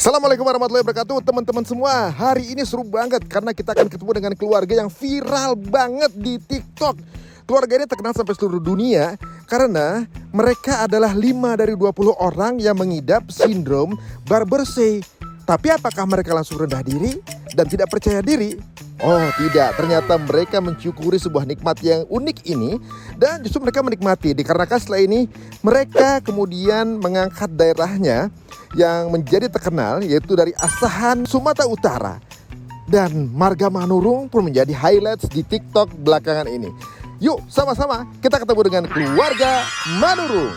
Assalamualaikum warahmatullahi wabarakatuh teman-teman semua. Hari ini seru banget karena kita akan ketemu dengan keluarga yang viral banget di TikTok. Keluarga ini terkenal sampai seluruh dunia karena mereka adalah 5 dari 20 orang yang mengidap sindrom Barber-Shey. Tapi apakah mereka langsung rendah diri dan tidak percaya diri? Oh tidak, ternyata mereka mencukuri sebuah nikmat yang unik ini. Dan justru mereka menikmati dikarenakan setelah ini mereka kemudian mengangkat daerahnya yang menjadi terkenal, yaitu dari Asahan, Sumatera Utara. Dan Marga Manurung pun menjadi highlights di TikTok belakangan ini. Yuk sama-sama kita ketemu dengan keluarga Manurung.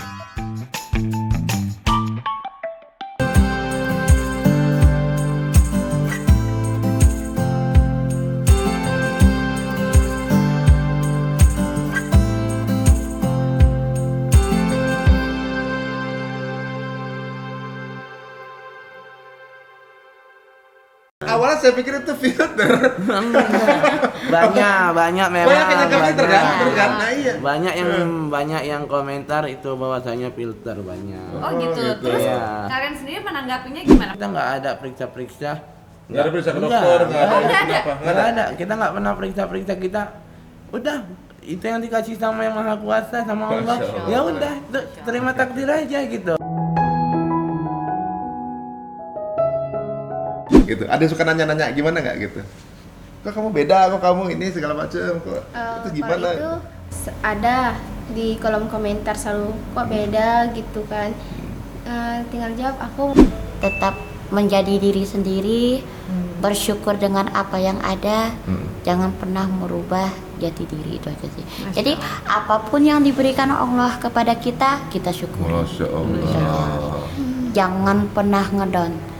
Awalnya saya pikir itu filter. banyak memang. Banyak yang nyangka filter kan? Nah, iya. Banyak yang komentar itu bahwasanya filter banyak. Oh gitu. gitu. Terus Iya. kalian sendiri menanggapinya gimana? Kita nggak ada periksa-periksa. Nggak ada periksa ke dokter, nggak ada. Kenapa? Nggak ada. Kita nggak pernah periksa-periksa, kita udah itu yang dikasih sama yang Maha Kuasa, sama Allah. Masya Allah. Ya udah, terima takdir aja gitu. Gitu. Ada yang suka nanya-nanya gimana nggak gitu? Kok kamu beda, kok kamu ini segala macam, kok itu gimana? Kalau itu ada di kolom komentar selalu kok beda gitu kan. Tinggal jawab aku tetap menjadi diri sendiri, bersyukur dengan apa yang ada, jangan pernah merubah jati diri, itu aja sih. Jadi apapun yang diberikan Allah kepada kita, kita syukuri. Masya Allah. Jangan pernah ngedown.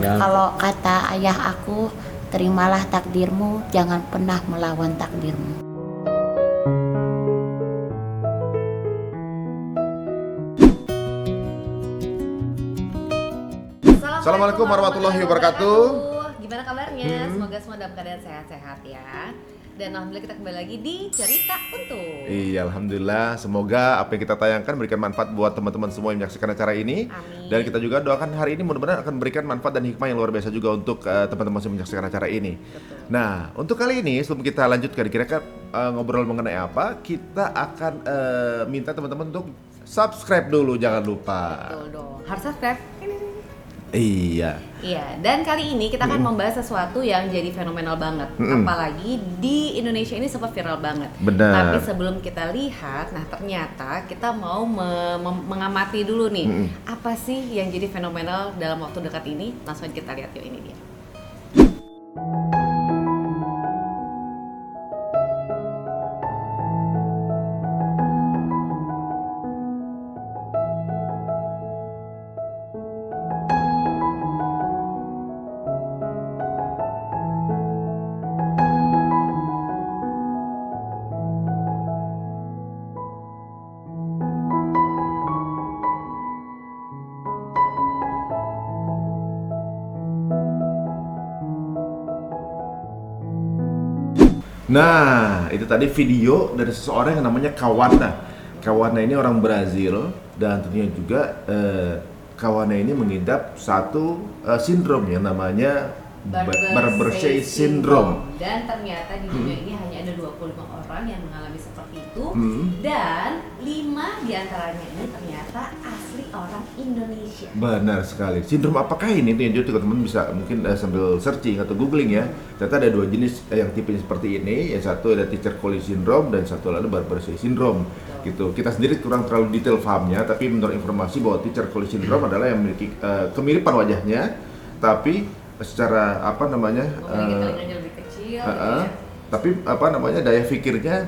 Kalau kata ayah aku, terimalah takdirmu, jangan pernah melawan takdirmu. Assalamualaikum warahmatullahi wabarakatuh. Gimana kabarnya? Semoga semua dalam keadaan sehat-sehat ya. Dan alhamdulillah kita kembali lagi di Cerita Untuk. Iya, alhamdulillah. Semoga apa yang kita tayangkan memberikan manfaat buat teman-teman semua yang menyaksikan acara ini. Amin. Dan kita juga doakan hari ini mudah-mudahan akan memberikan manfaat dan hikmah yang luar biasa juga untuk teman-teman yang menyaksikan acara ini. Betul. Nah, untuk kali ini sebelum kita lanjutkan kira-kira ngobrol mengenai apa, kita akan minta teman-teman untuk subscribe dulu, jangan lupa. Betul dong. Harus subscribe. Iya. Iya, dan kali ini kita akan membahas sesuatu yang jadi fenomenal banget. Apalagi di Indonesia ini sempat viral banget. Benar. Tapi sebelum kita lihat, nah ternyata kita mau mengamati dulu nih, apa sih yang jadi fenomenal dalam waktu dekat ini? Langsung kita lihat yuk, ini dia. Nah, itu tadi video dari seseorang yang namanya Kawana. Kawana ini orang Brazil dan tentunya juga Kawana ini mengidap satu sindrom yang namanya Barber-Shey syndrome. Dan ternyata di dunia ini hanya ada 25 orang yang mengalami seperti itu. Dan 5 diantaranya ini ternyata asli orang Indonesia. Benar sekali. Sindrom apakah ini? Itu juga teman bisa mungkin sambil searching atau googling ya. Ternyata ada 2 jenis yang tipenya seperti ini. Yang satu ada Treacher-Collins syndrome dan satu lagi Barber-Shey syndrome. Gitu. Kita sendiri kurang terlalu detail pahamnya, tapi menurut informasi bahwa Treacher-Collins syndrome adalah yang memiliki kemiripan wajahnya, tapi secara apa namanya? Lebih kecil. Tapi apa namanya daya pikirnya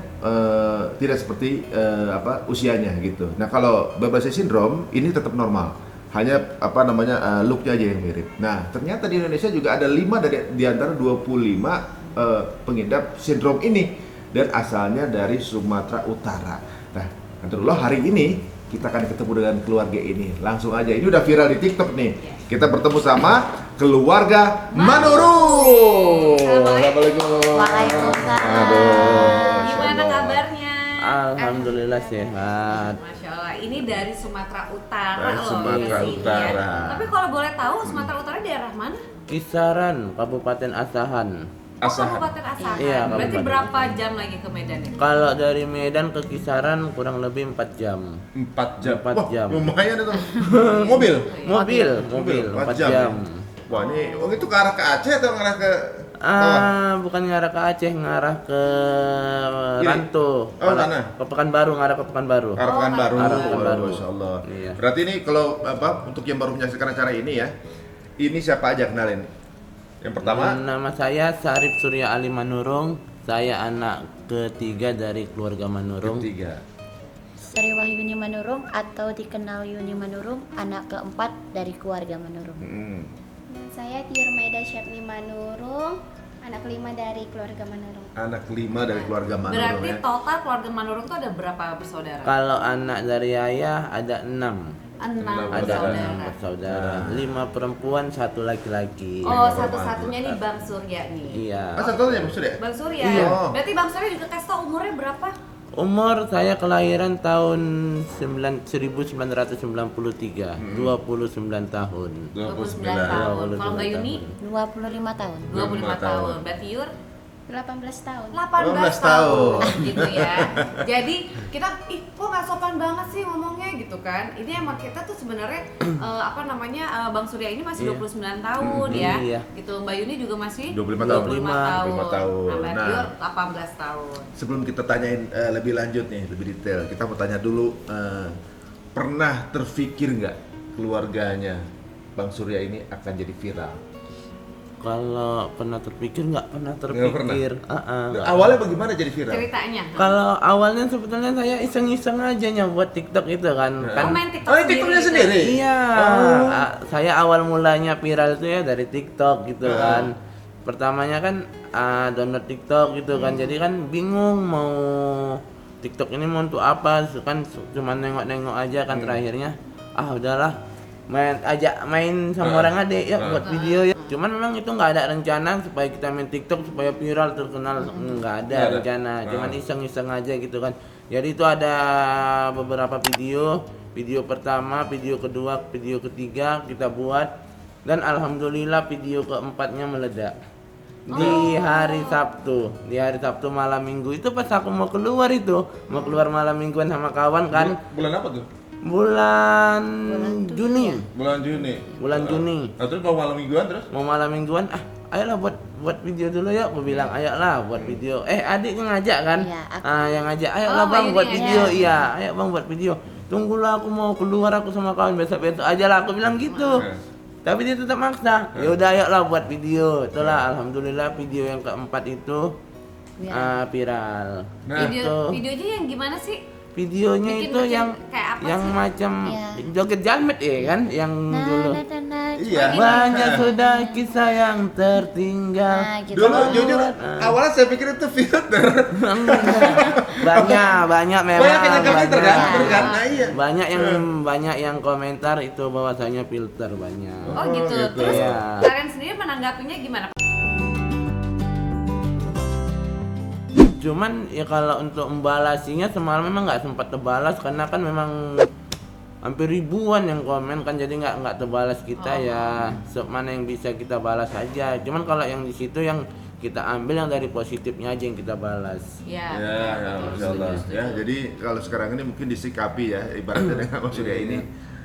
tidak seperti usianya gitu. Nah kalau Barber-Shey syndrome ini tetap normal, hanya apa namanya looknya aja yang mirip. Nah ternyata di Indonesia juga ada 5 di antara 25 pengidap sindrom ini dan asalnya dari Sumatera Utara. Nah nanti hari ini kita akan ketemu dengan keluarga ini. Langsung aja, ini udah viral di TikTok nih. Kita bertemu sama keluarga Manurung. Assalamualaikum. Waalaikumsalam. Aduh. Gimana kabarnya? Alhamdulillah sehat. Masya Allah, ini dari Sumatera Utara Dari loh Sumatera ya, sini Utara. ya. Tapi kalau boleh tahu Sumatera Utara di daerah mana? Kisaran Kabupaten Asahan. Oh, Asahan. Kabupaten Asahan. Iya, Berarti Kabupaten berapa jam lagi ke Medan ya? Kalau dari Medan ke Kisaran kurang lebih 4 jam. 4 jam. 4 Wah, jam. lumayan itu. Mobil. Mobil 4 jam. Wah, ini itu ke arah ke Aceh atau ngarah ke bawah? Bukan ngarah ke Aceh, ngarah ke Kiri? Ranto. Oh, sana. Ke Pekanbaru, ngarah ke Pekanbaru. Arah Pekanbaru. Arah Pekanbaru. Masya Allah. Iya. Berarti ini kalau untuk yang baru menyaksikan acara ini ya, ini siapa aja kenalin? Yang pertama, Nama saya Sarip Surya Ali Manurung. Saya anak ketiga dari keluarga Manurung. ketiga. Sri Wahyuni Manurung atau dikenal Yuni Manurung, anak keempat dari keluarga Manurung. Saya Tirmaida Syafni Manurung, anak kelima dari keluarga Manurung. Anak kelima dari keluarga Manurung Berarti ya. total keluarga Manurung tuh ada berapa bersaudara? Kalau anak dari ayah ada 6. 6 Ada bersaudara. 6 bersaudara. 5 perempuan, 1 laki-laki. Oh, satu-satunya nih Bang Surya nih. Iya. Ah, satunya maksud ya? Bang Surya. Iya. Berarti Bang Surya juga kasih tau umurnya berapa? Umur saya kelahiran tahun 1993, 29 tahun. 29 tahun. Kalau Mbak Yuni 25 tahun. 25 tahun. Berarti Yur 18 tahun. 18 tahun gitu ya. Jadi kita kok nggak sopan banget sih ngomongnya gitu kan. Ini emang kita tuh sebenarnya Bang Surya ini masih Iya. 29 tahun ya. Iya. Gitu. Mbak Yuni juga masih 25 tahun. 25 tahun. Nah, Nah. Yur 18 tahun. Sebelum kita tanyain lebih lanjut nih, lebih detail, kita mau tanya dulu, pernah terfikir nggak keluarganya Bang Surya ini akan jadi viral? Kalau pernah terpikir nggak pernah Nggak pernah? terpikir. Awalnya bagaimana jadi viral? Ceritanya. Kalau awalnya sebetulnya saya iseng-iseng aja buat TikTok itu kan. Oh, main TikTok Oh, ini TikToknya gitu. sendiri? Iya. Oh. Saya awal mulanya viral itu ya dari TikTok gitu kan. Pertamanya kan download TikTok gitu kan. Jadi kan bingung mau TikTok ini mau untuk apa, kan cuma nengok-nengok aja kan terakhirnya. Udahlah. Main sama orang adik ya buat video ya. Cuman memang itu nggak ada rencana supaya kita main TikTok supaya viral terkenal, nggak ada rencana. Cuman iseng-iseng aja gitu kan. Jadi itu ada beberapa video pertama, video kedua, video ketiga kita buat dan alhamdulillah video keempatnya meledak. Di hari Sabtu malam Minggu itu pas aku mau keluar malam Mingguan sama kawan kan. Bulan apa tuh? Bulan Juni. Bulan Juni. Bulan Juni. Nah, terus mau malam mingguan terus? Mau malam Mingguan, ayolah buat video dulu ya. Aku bilang ayolah buat video. Adik ngajak kan? Iya, aku. Yang ngajak, ayolah Bang Mbak buat Yuni video. Iya, ayo Bang buat video. Tunggulah aku mau keluar aku sama kawan besok-besok aja lah aku bilang gitu. Tapi dia tetap maksa. Ya udah ayolah buat video. Itulah alhamdulillah video yang keempat itu viral. Nah, Videonya yang gimana sih? Videonya Bikin- itu bikin yang kayak apa yang sih? macam Iya. joget jalmet ya kan yang dulu. Iya. Banyak sudah kisah yang tertinggal. Nah, gitu. Dulu jujur awalnya saya pikir itu filter. banyak memang. Banyak yang nganggap filter kan? Bener kan? Nah, iya. Banyak yang komentar itu bahwasanya filter banyak. Oh gitu. gitu. Terus Iya. kalian sendiri menanggapinya gimana? Cuman ya kalau untuk membalasinya semalam memang nggak sempat terbalas karena kan memang hampir ribuan yang komen kan jadi nggak terbalas kita ya mana yang bisa kita balas aja. Cuman kalau yang di situ yang kita ambil yang dari positifnya aja yang kita balas. Ya. Ya, Masya Allah. Ya, jadi kalau sekarang ini mungkin disikapi ya, ibaratnya dengan Mas Surya ini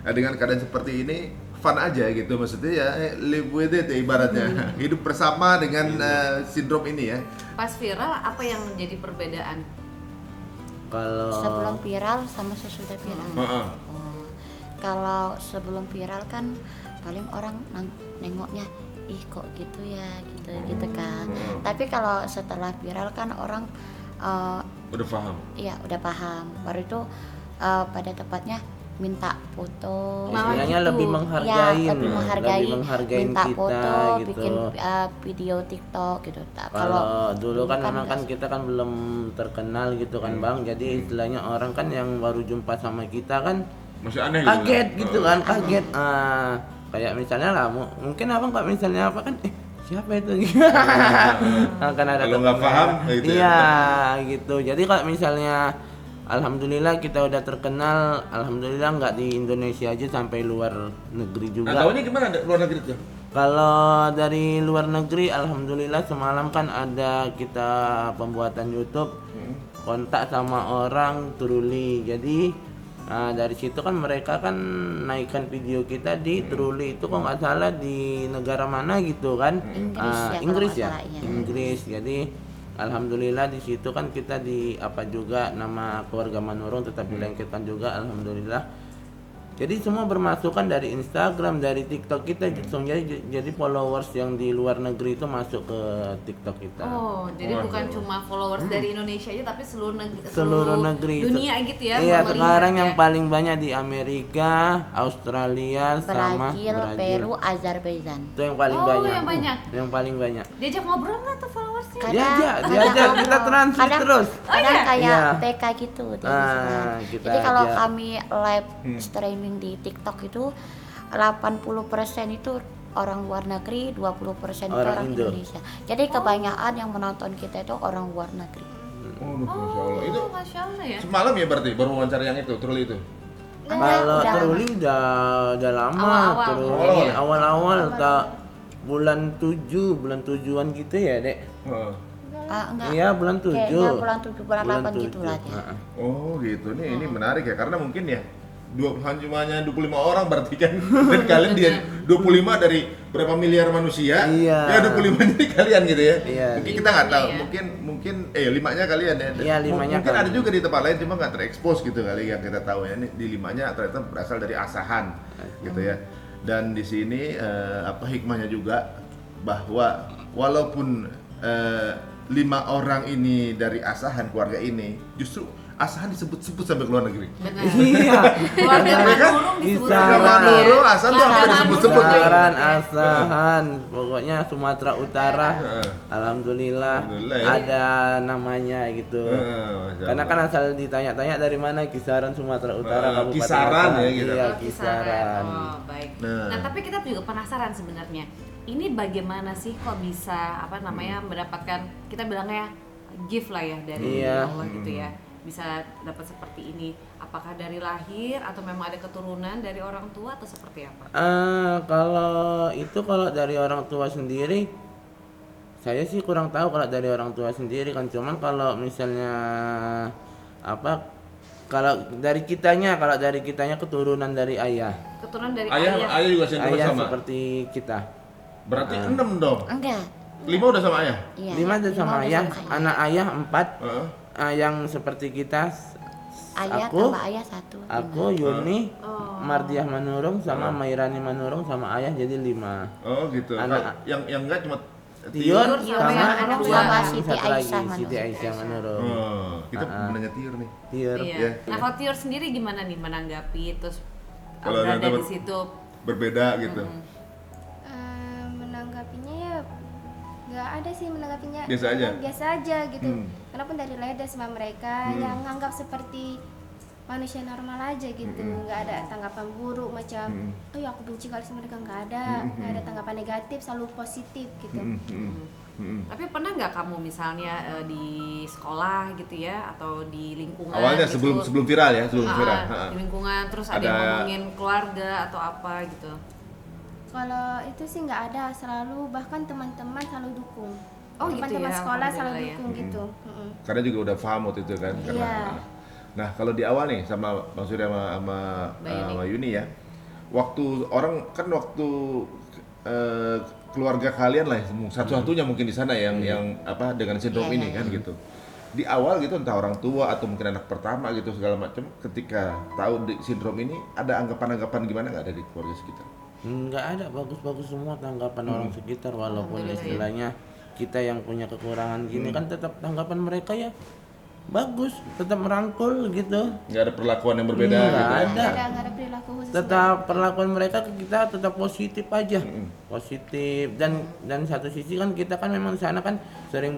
dengan keadaan seperti ini fun aja gitu, maksudnya ya live with it ya, ibaratnya hidup bersama dengan sindrom ini ya. Pas viral apa yang menjadi perbedaan? Kalau Sebelum viral sama sesudah viral. Heeh. Kalau sebelum viral kan paling orang nengoknya ih kok gitu ya gitu kan. Tapi kalau setelah viral kan orang Udah paham. iya udah paham. Baru itu pada tepatnya minta foto. istilahnya gitu. lebih menghargai, Ya, lebih menghargai kita minta foto, gitu. bikin video TikTok gitu. Kalau dulu kan memang kan enggak. kita kan belum terkenal gitu kan Bang. Jadi istilahnya orang kan yang baru jumpa sama kita kan Masih aneh kaget kan? gitu kan, kaget. Kayak misalnya lah mungkin Abang kalau misalnya apa kan siapa itu? Kan ada Kalau nggak temen. paham, gitu ya. Iya, gitu. Jadi kalau misalnya alhamdulillah kita udah terkenal, alhamdulillah nggak di Indonesia aja sampai luar negeri juga. Nah, tahunya gimana luar negeri tuh? Kalau dari luar negeri, alhamdulillah semalam kan ada kita pembuatan YouTube, kontak sama orang Truli. Jadi dari situ kan mereka kan naikkan video kita di Truli itu kalau nggak salah di negara mana gitu kan? Inggris ya, kalau nggak Inggris ya, salah, iya. Inggris. Jadi alhamdulillah di situ kan kita di apa juga nama keluarga Manurung tetap dilengketkan juga, alhamdulillah. Jadi semua bermasukan dari Instagram, dari TikTok kita, jadi followers yang di luar negeri itu masuk ke TikTok kita. Oh, jadi bukan cuma followers dari Indonesia aja, tapi seluruh negeri dunia gitu ya. Iya, melihat sekarang ya. yang paling banyak di Amerika, Australia, sama Brazil, Peru, Azerbaijan. Itu yang paling Oh, banyak. yang banyak. Yang paling banyak. Diajak ngobrol nggak tuh followersnya? Diajak kita ngobrol. translate Kadang- terus. Kadang kayak Iya. PK gitu dia Ah, bisa. kita Jadi kalau ajak. kami live streaming di TikTok itu 80% itu orang luar negeri, 20% itu Orang orang Indo. Indonesia. Jadi kebanyakan yang menonton kita itu orang luar negeri. Oh, Masya Allah. Itu Masya Allah ya. semalam ya berarti baru wawancara yang itu, Truli itu. Kalau udah Truli udah lama, Awal-awal. Truli awal-awal tak bulan 7-an gitu ya, Dek. Heeh. Enggak. Iya, bulan 7. Kayaknya bulan 7, bulan 8 gitu lah dia. Heeh. Oh gitu, ini menarik ya karena mungkin ya hanya 25 orang berarti kan dan kalian dia 25 dari berapa miliar manusia Iya. ya 25 jadi kalian gitu ya. Iya. Mungkin kita nggak tahu, Ya. mungkin 5-nya kalian ya. Iya, 5-nya mungkin ada kami. juga di tempat lain cuma nggak terekspos gitu kali yang kita tahu ya. Ini di 5-nya ternyata berasal dari asahan gitu ya. Dan di sini hikmahnya juga bahwa walaupun 5 orang ini dari asahan keluarga ini justru asahan disebut-sebut sampai ke luar negeri. Benar. Iya. Keluarga Ya kan? Manurung disebut Bisa. Keluarga Manurung, asahan tuh sampai disebut-sebut. Saran asahan, pokoknya Sumatera Utara. Heeh. Alhamdulillah, Alhamdulillah ya. ada namanya gitu. Masya Karena Allah. kan asal ditanya-tanya dari mana kisaran Sumatera Utara, Kabupaten Kisaran Asahan. ya gitu. Iya, Oh, kisaran. Oh, baik. Nah. Nah, tapi kita juga penasaran sebenarnya. Ini bagaimana sih kok bisa mendapatkan, kita bilangnya gift lah ya dari Iya. Allah gitu ya. Bisa dapat seperti ini. Apakah dari lahir atau memang ada keturunan dari orang tua atau seperti apa? Kalau dari orang tua sendiri, saya sih kurang tahu kalau dari orang tua sendiri kan. Cuman kalau misalnya kalau dari kitanya keturunan dari ayah. Keturunan dari Ayah juga sendiri Ayah sama. seperti kita. Berarti 6 dong. Enggak. 5 udah sama ayah. Iya. 5 itu sama udah ayah, sama anak ayah 4. Heeh. Yang seperti kita, Ayah aku, tambah ayah 1. aku Yuni, Mardiah Manurung sama Mairani Manurung sama ayah jadi 5. Oh gitu. Anak- Yang enggak cuma Tior Tior sama yang anak yang sama Siti satu lagi, Aisyah Manurung. Siti Aisyah Manurung. Oh, kita menanya Tiur nih. Tior. Iya. Ya. Nah, kalau Tior sendiri gimana nih menanggapi terus Kalau berada ada di situ? Berbeda gitu. Menanggapinya ya nggak ada sih menanggapinya. Biasa aja? Biasa aja gitu. Hmm. Karena pun dari lahir dan sama mereka yang nganggap seperti manusia normal aja gitu, nggak ada tanggapan buruk macam, oh ya aku benci kali sama mereka, nggak ada tanggapan negatif, selalu positif gitu. Tapi pernah nggak kamu misalnya di sekolah gitu ya atau di lingkungan? Awalnya gitu, sebelum viral ya, sebelum viral. di lingkungan terus ada yang Ada- ngomongin keluarga atau apa gitu? Kalau itu sih nggak ada, selalu bahkan teman-teman selalu dukung. Oh, gitu Teman-teman ya, sekolah selalu alhamdulillah ya. dukung gitu. Karena juga udah paham waktu itu kan. Karena, Iya. Nah kalau di awal nih sama Bang Surya sama Mbak Yuni ya, waktu keluarga kalian lah satu-satunya mungkin di sana yang dengan sindrom Iya, ini iya, kan gitu. Di awal gitu entah orang tua atau mungkin anak pertama gitu segala macam, ketika tahu sindrom ini ada anggapan-anggapan gimana nggak dari keluarga sekitar? Nggak ada, bagus-bagus semua tanggapan orang sekitar, walaupun istilahnya kita yang punya kekurangan gini kan tetap tanggapan mereka ya bagus, tetap merangkul gitu. Nggak ada perlakuan yang berbeda Nggak gitu? ada. Nggak ada perilaku khusus. Tetap perlakuan mereka ke kita tetap positif aja, positif. Dan satu sisi kan kita kan memang di sana kan sering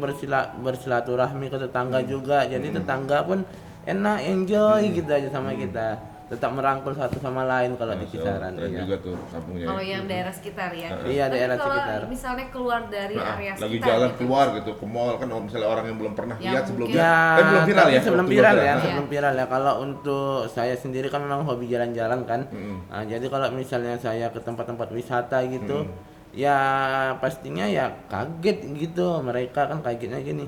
bersilaturahmi ke tetangga juga, jadi tetangga pun enak, enjoy gitu aja sama kita. Tetap merangkul satu sama lain kalau di kisaran. Keren Iya. juga tuh kampungnya. Kalau yang daerah sekitar ya. Iya, Tapi daerah kalau sekitar. misalnya keluar dari area Lagi sekitar jalan gitu, keluar gitu ke mall kan, misalnya orang yang belum pernah Ya, lihat mungkin. sebelumnya Ya, kan belum viral tapi ya sebelum waktu viral belum ya, viral. sebelum viral ya. Kalau untuk saya sendiri kan memang hobi jalan-jalan kan. Nah, jadi kalau misalnya saya ke tempat-tempat wisata gitu, ya pastinya ya kaget gitu, mereka kan kagetnya gini,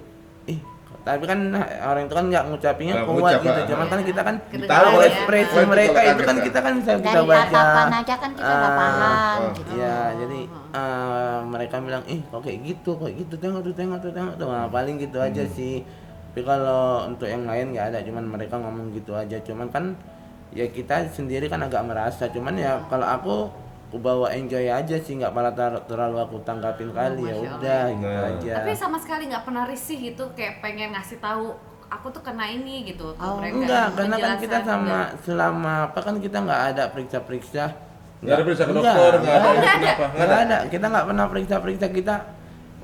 tapi kan orang itu kan nggak ngucapinnya Nggak kuat ngucap, gitu, Pak. cuman kan kita kan Kedengaran tahu ya. ekspresi Wah, itu mereka kalau itu kaget kan ya. kita kan bisa kita Dari baca. tatapan aja kan kita udah paham gitu. Ya, jadi mereka bilang, kok kayak gitu, tengok tuh. Nah, paling gitu aja sih. Tapi kalau untuk yang lain nggak ada, cuman mereka ngomong gitu aja. Cuman kan ya kita sendiri kan agak merasa, cuman ya kalau aku bawa enjoy aja sih, nggak malah terlalu aku tanggapin kali, ya Masya udah Allah. gitu aja. Tapi sama sekali nggak pernah risih gitu, kayak pengen ngasih tahu aku tuh kena ini gitu ke mereka. Enggak, karena kan kita Penjelasan, enggak. selama apa kan kita nggak ada periksa-periksa. Nggak ada periksa ke Enggak, dokter, nggak ada nggak ini ada. kenapa? nggak ada. Kita nggak pernah periksa-periksa, kita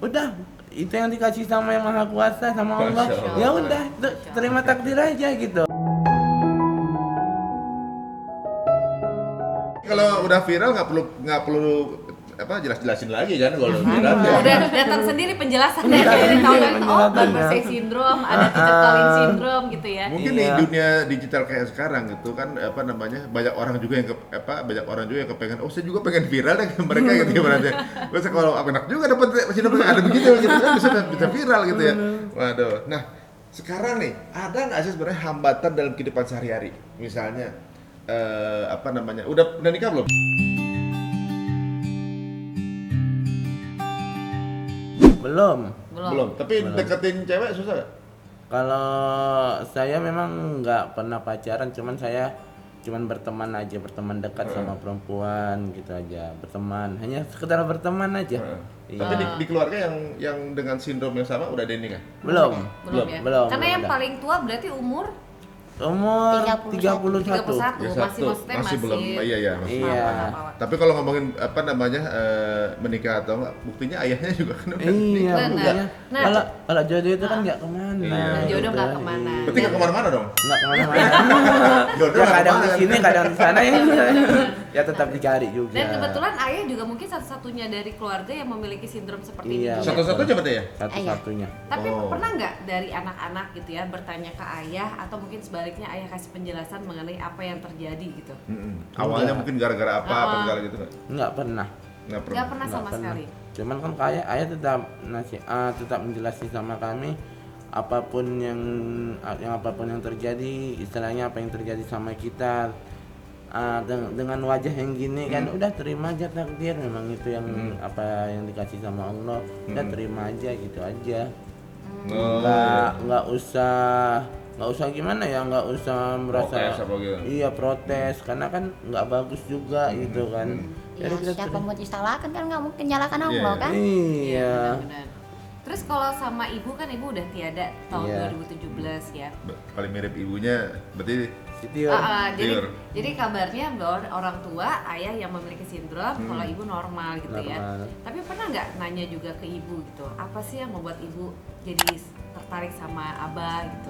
udah itu yang dikasih sama yang maha kuasa, sama Allah. Masya Allah. Ya udah, terima takdir aja gitu. Kalau udah viral nggak perlu apa jelas-jelasin lagi kan kalau viral ya. Udah datang sendiri penjelasannya dari tahun Bagusai sindrom, ada Teacher Colin syndrome gitu ya. Mungkin Iya. di dunia digital kayak sekarang gitu kan apa namanya banyak orang juga yang banyak orang juga yang kepengen saya juga pengen viral deh mereka gitu ibaratnya. Terus kalau aku enak juga masih dapat ada begitu gitu kan bisa viral gitu ya. Waduh. Nah, sekarang nih ada nggak sih sebenarnya hambatan dalam kehidupan sehari-hari? Misalnya apa namanya? Udah nikah belum? Belum. Tapi deketin cewek susah gak? Kalau saya memang nggak pernah pacaran, cuman saya berteman aja, berteman dekat sama perempuan gitu aja, berteman, hanya sekedar berteman aja. Iya. Tapi di keluarga yang dengan sindrom yang sama udah ada yang nikah? Belum Ya. belum Karena yang ada. paling tua berarti umur 31. 31, Ya, masih belum. Iya. Iya. Tapi kalau ngomongin apa namanya menikah atau enggak, buktinya ayahnya juga kan udah Iya, Benar. buktinya. Nah, Kalau jodoh itu kan nggak kemana. Iya. Jodoh nggak gitu. kemana. Berarti nggak kemana-mana dong? Nggak kemana-mana. Jodoh Ya nggak kadang di kemana. sini, kadang di sana ya. Ya tetap dicari juga. Dan kebetulan ayah juga mungkin satu-satunya dari keluarga yang memiliki sindrom seperti Iya. ini. Satu-satunya berarti ya? Satu-satunya. Tapi Oh. pernah nggak dari anak-anak gitu ya bertanya ke ayah atau mungkin sebaliknya ayah kasih penjelasan mengenai apa yang terjadi gitu? Awalnya mungkin gara-gara apa segala gitu nggak? Nggak pernah. Nggak pernah. Nggak pernah Nggak sama pernah. sekali. Cuman kan kayak ayah tetap menjelaskan sama kami apapun yang terjadi, istilahnya apa yang terjadi sama kita, dengan wajah yang gini kan udah terima aja takdir, memang itu yang apa yang dikasih sama Allah, udah terima aja gitu aja. Nggak usah gimana ya, nggak usah merasa Protes apa gitu. iya protes, karena kan nggak bagus juga gitu kan. Ya, Jadi kita siapa mau disalahkan kan nggak mungkin nyalakan Allah Iya. kan? iya. Benar. Terus kalau sama ibu kan ibu udah tiada tahun Iya. 2017 ya. Paling mirip ibunya berarti Sitio. Tiur. Jadi kabarnya bahwa orang tua ayah yang memiliki sindrom, kalau ibu normal gitu ya. Normal. Tapi pernah nggak nanya juga ke ibu gitu, apa sih yang membuat ibu jadi tertarik sama abah gitu?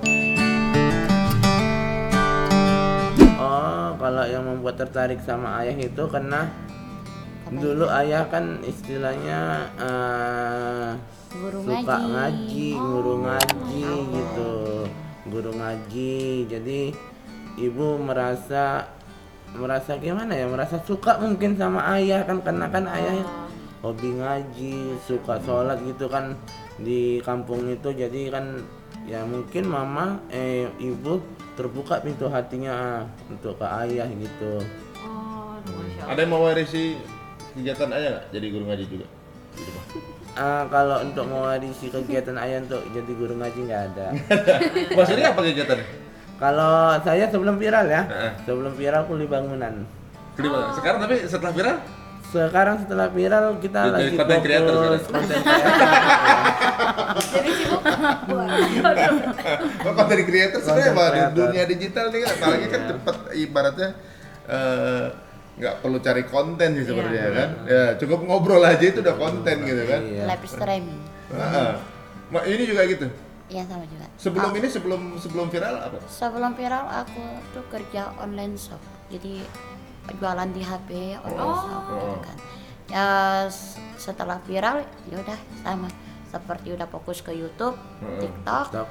Oh, kalau yang membuat tertarik sama ayah itu karena dulu ayah kan istilahnya Guru suka ngaji. ngaji, guru ngaji gitu, guru ngaji. Jadi ibu merasa gimana ya, merasa suka mungkin sama ayah kan, karena kan ayah hobi ngaji, suka sholat gitu kan di kampung itu. Jadi kan ya mungkin ibu terbuka pintu hatinya untuk ke ayah gitu. Oh, Masya Allah. ada yang mau warisi kegiatan ayah nggak jadi guru ngaji juga? Di rumah. Kalau untuk mewarisi kegiatan ayah untuk jadi guru ngaji nggak ada. Maksudnya apa kegiatannya? Kalau saya sebelum viral ya, Heeh. sebelum viral kuli bangunan. Sekarang tapi setelah viral? Sekarang setelah viral kita Jadi lagi content creator fokus sekarang. konten creator. Jadi sibuk. Oh, content creator sebenarnya Content Pak, di creator. dunia digital nih kan apalagi kan cepet ibaratnya nggak perlu cari konten sih sebenarnya kan. Ya cukup ngobrol aja itu udah konten gitu kan. Iya. Live streaming. Heeh. Ini juga gitu. Iya sama juga. Sebelum Oh, ini sebelum viral apa? sebelum viral aku tuh kerja online shop. Jadi jualan di HP online shop gitu kan. Ya setelah viral ya udah sama seperti udah fokus ke YouTube, TikTok, TikTok,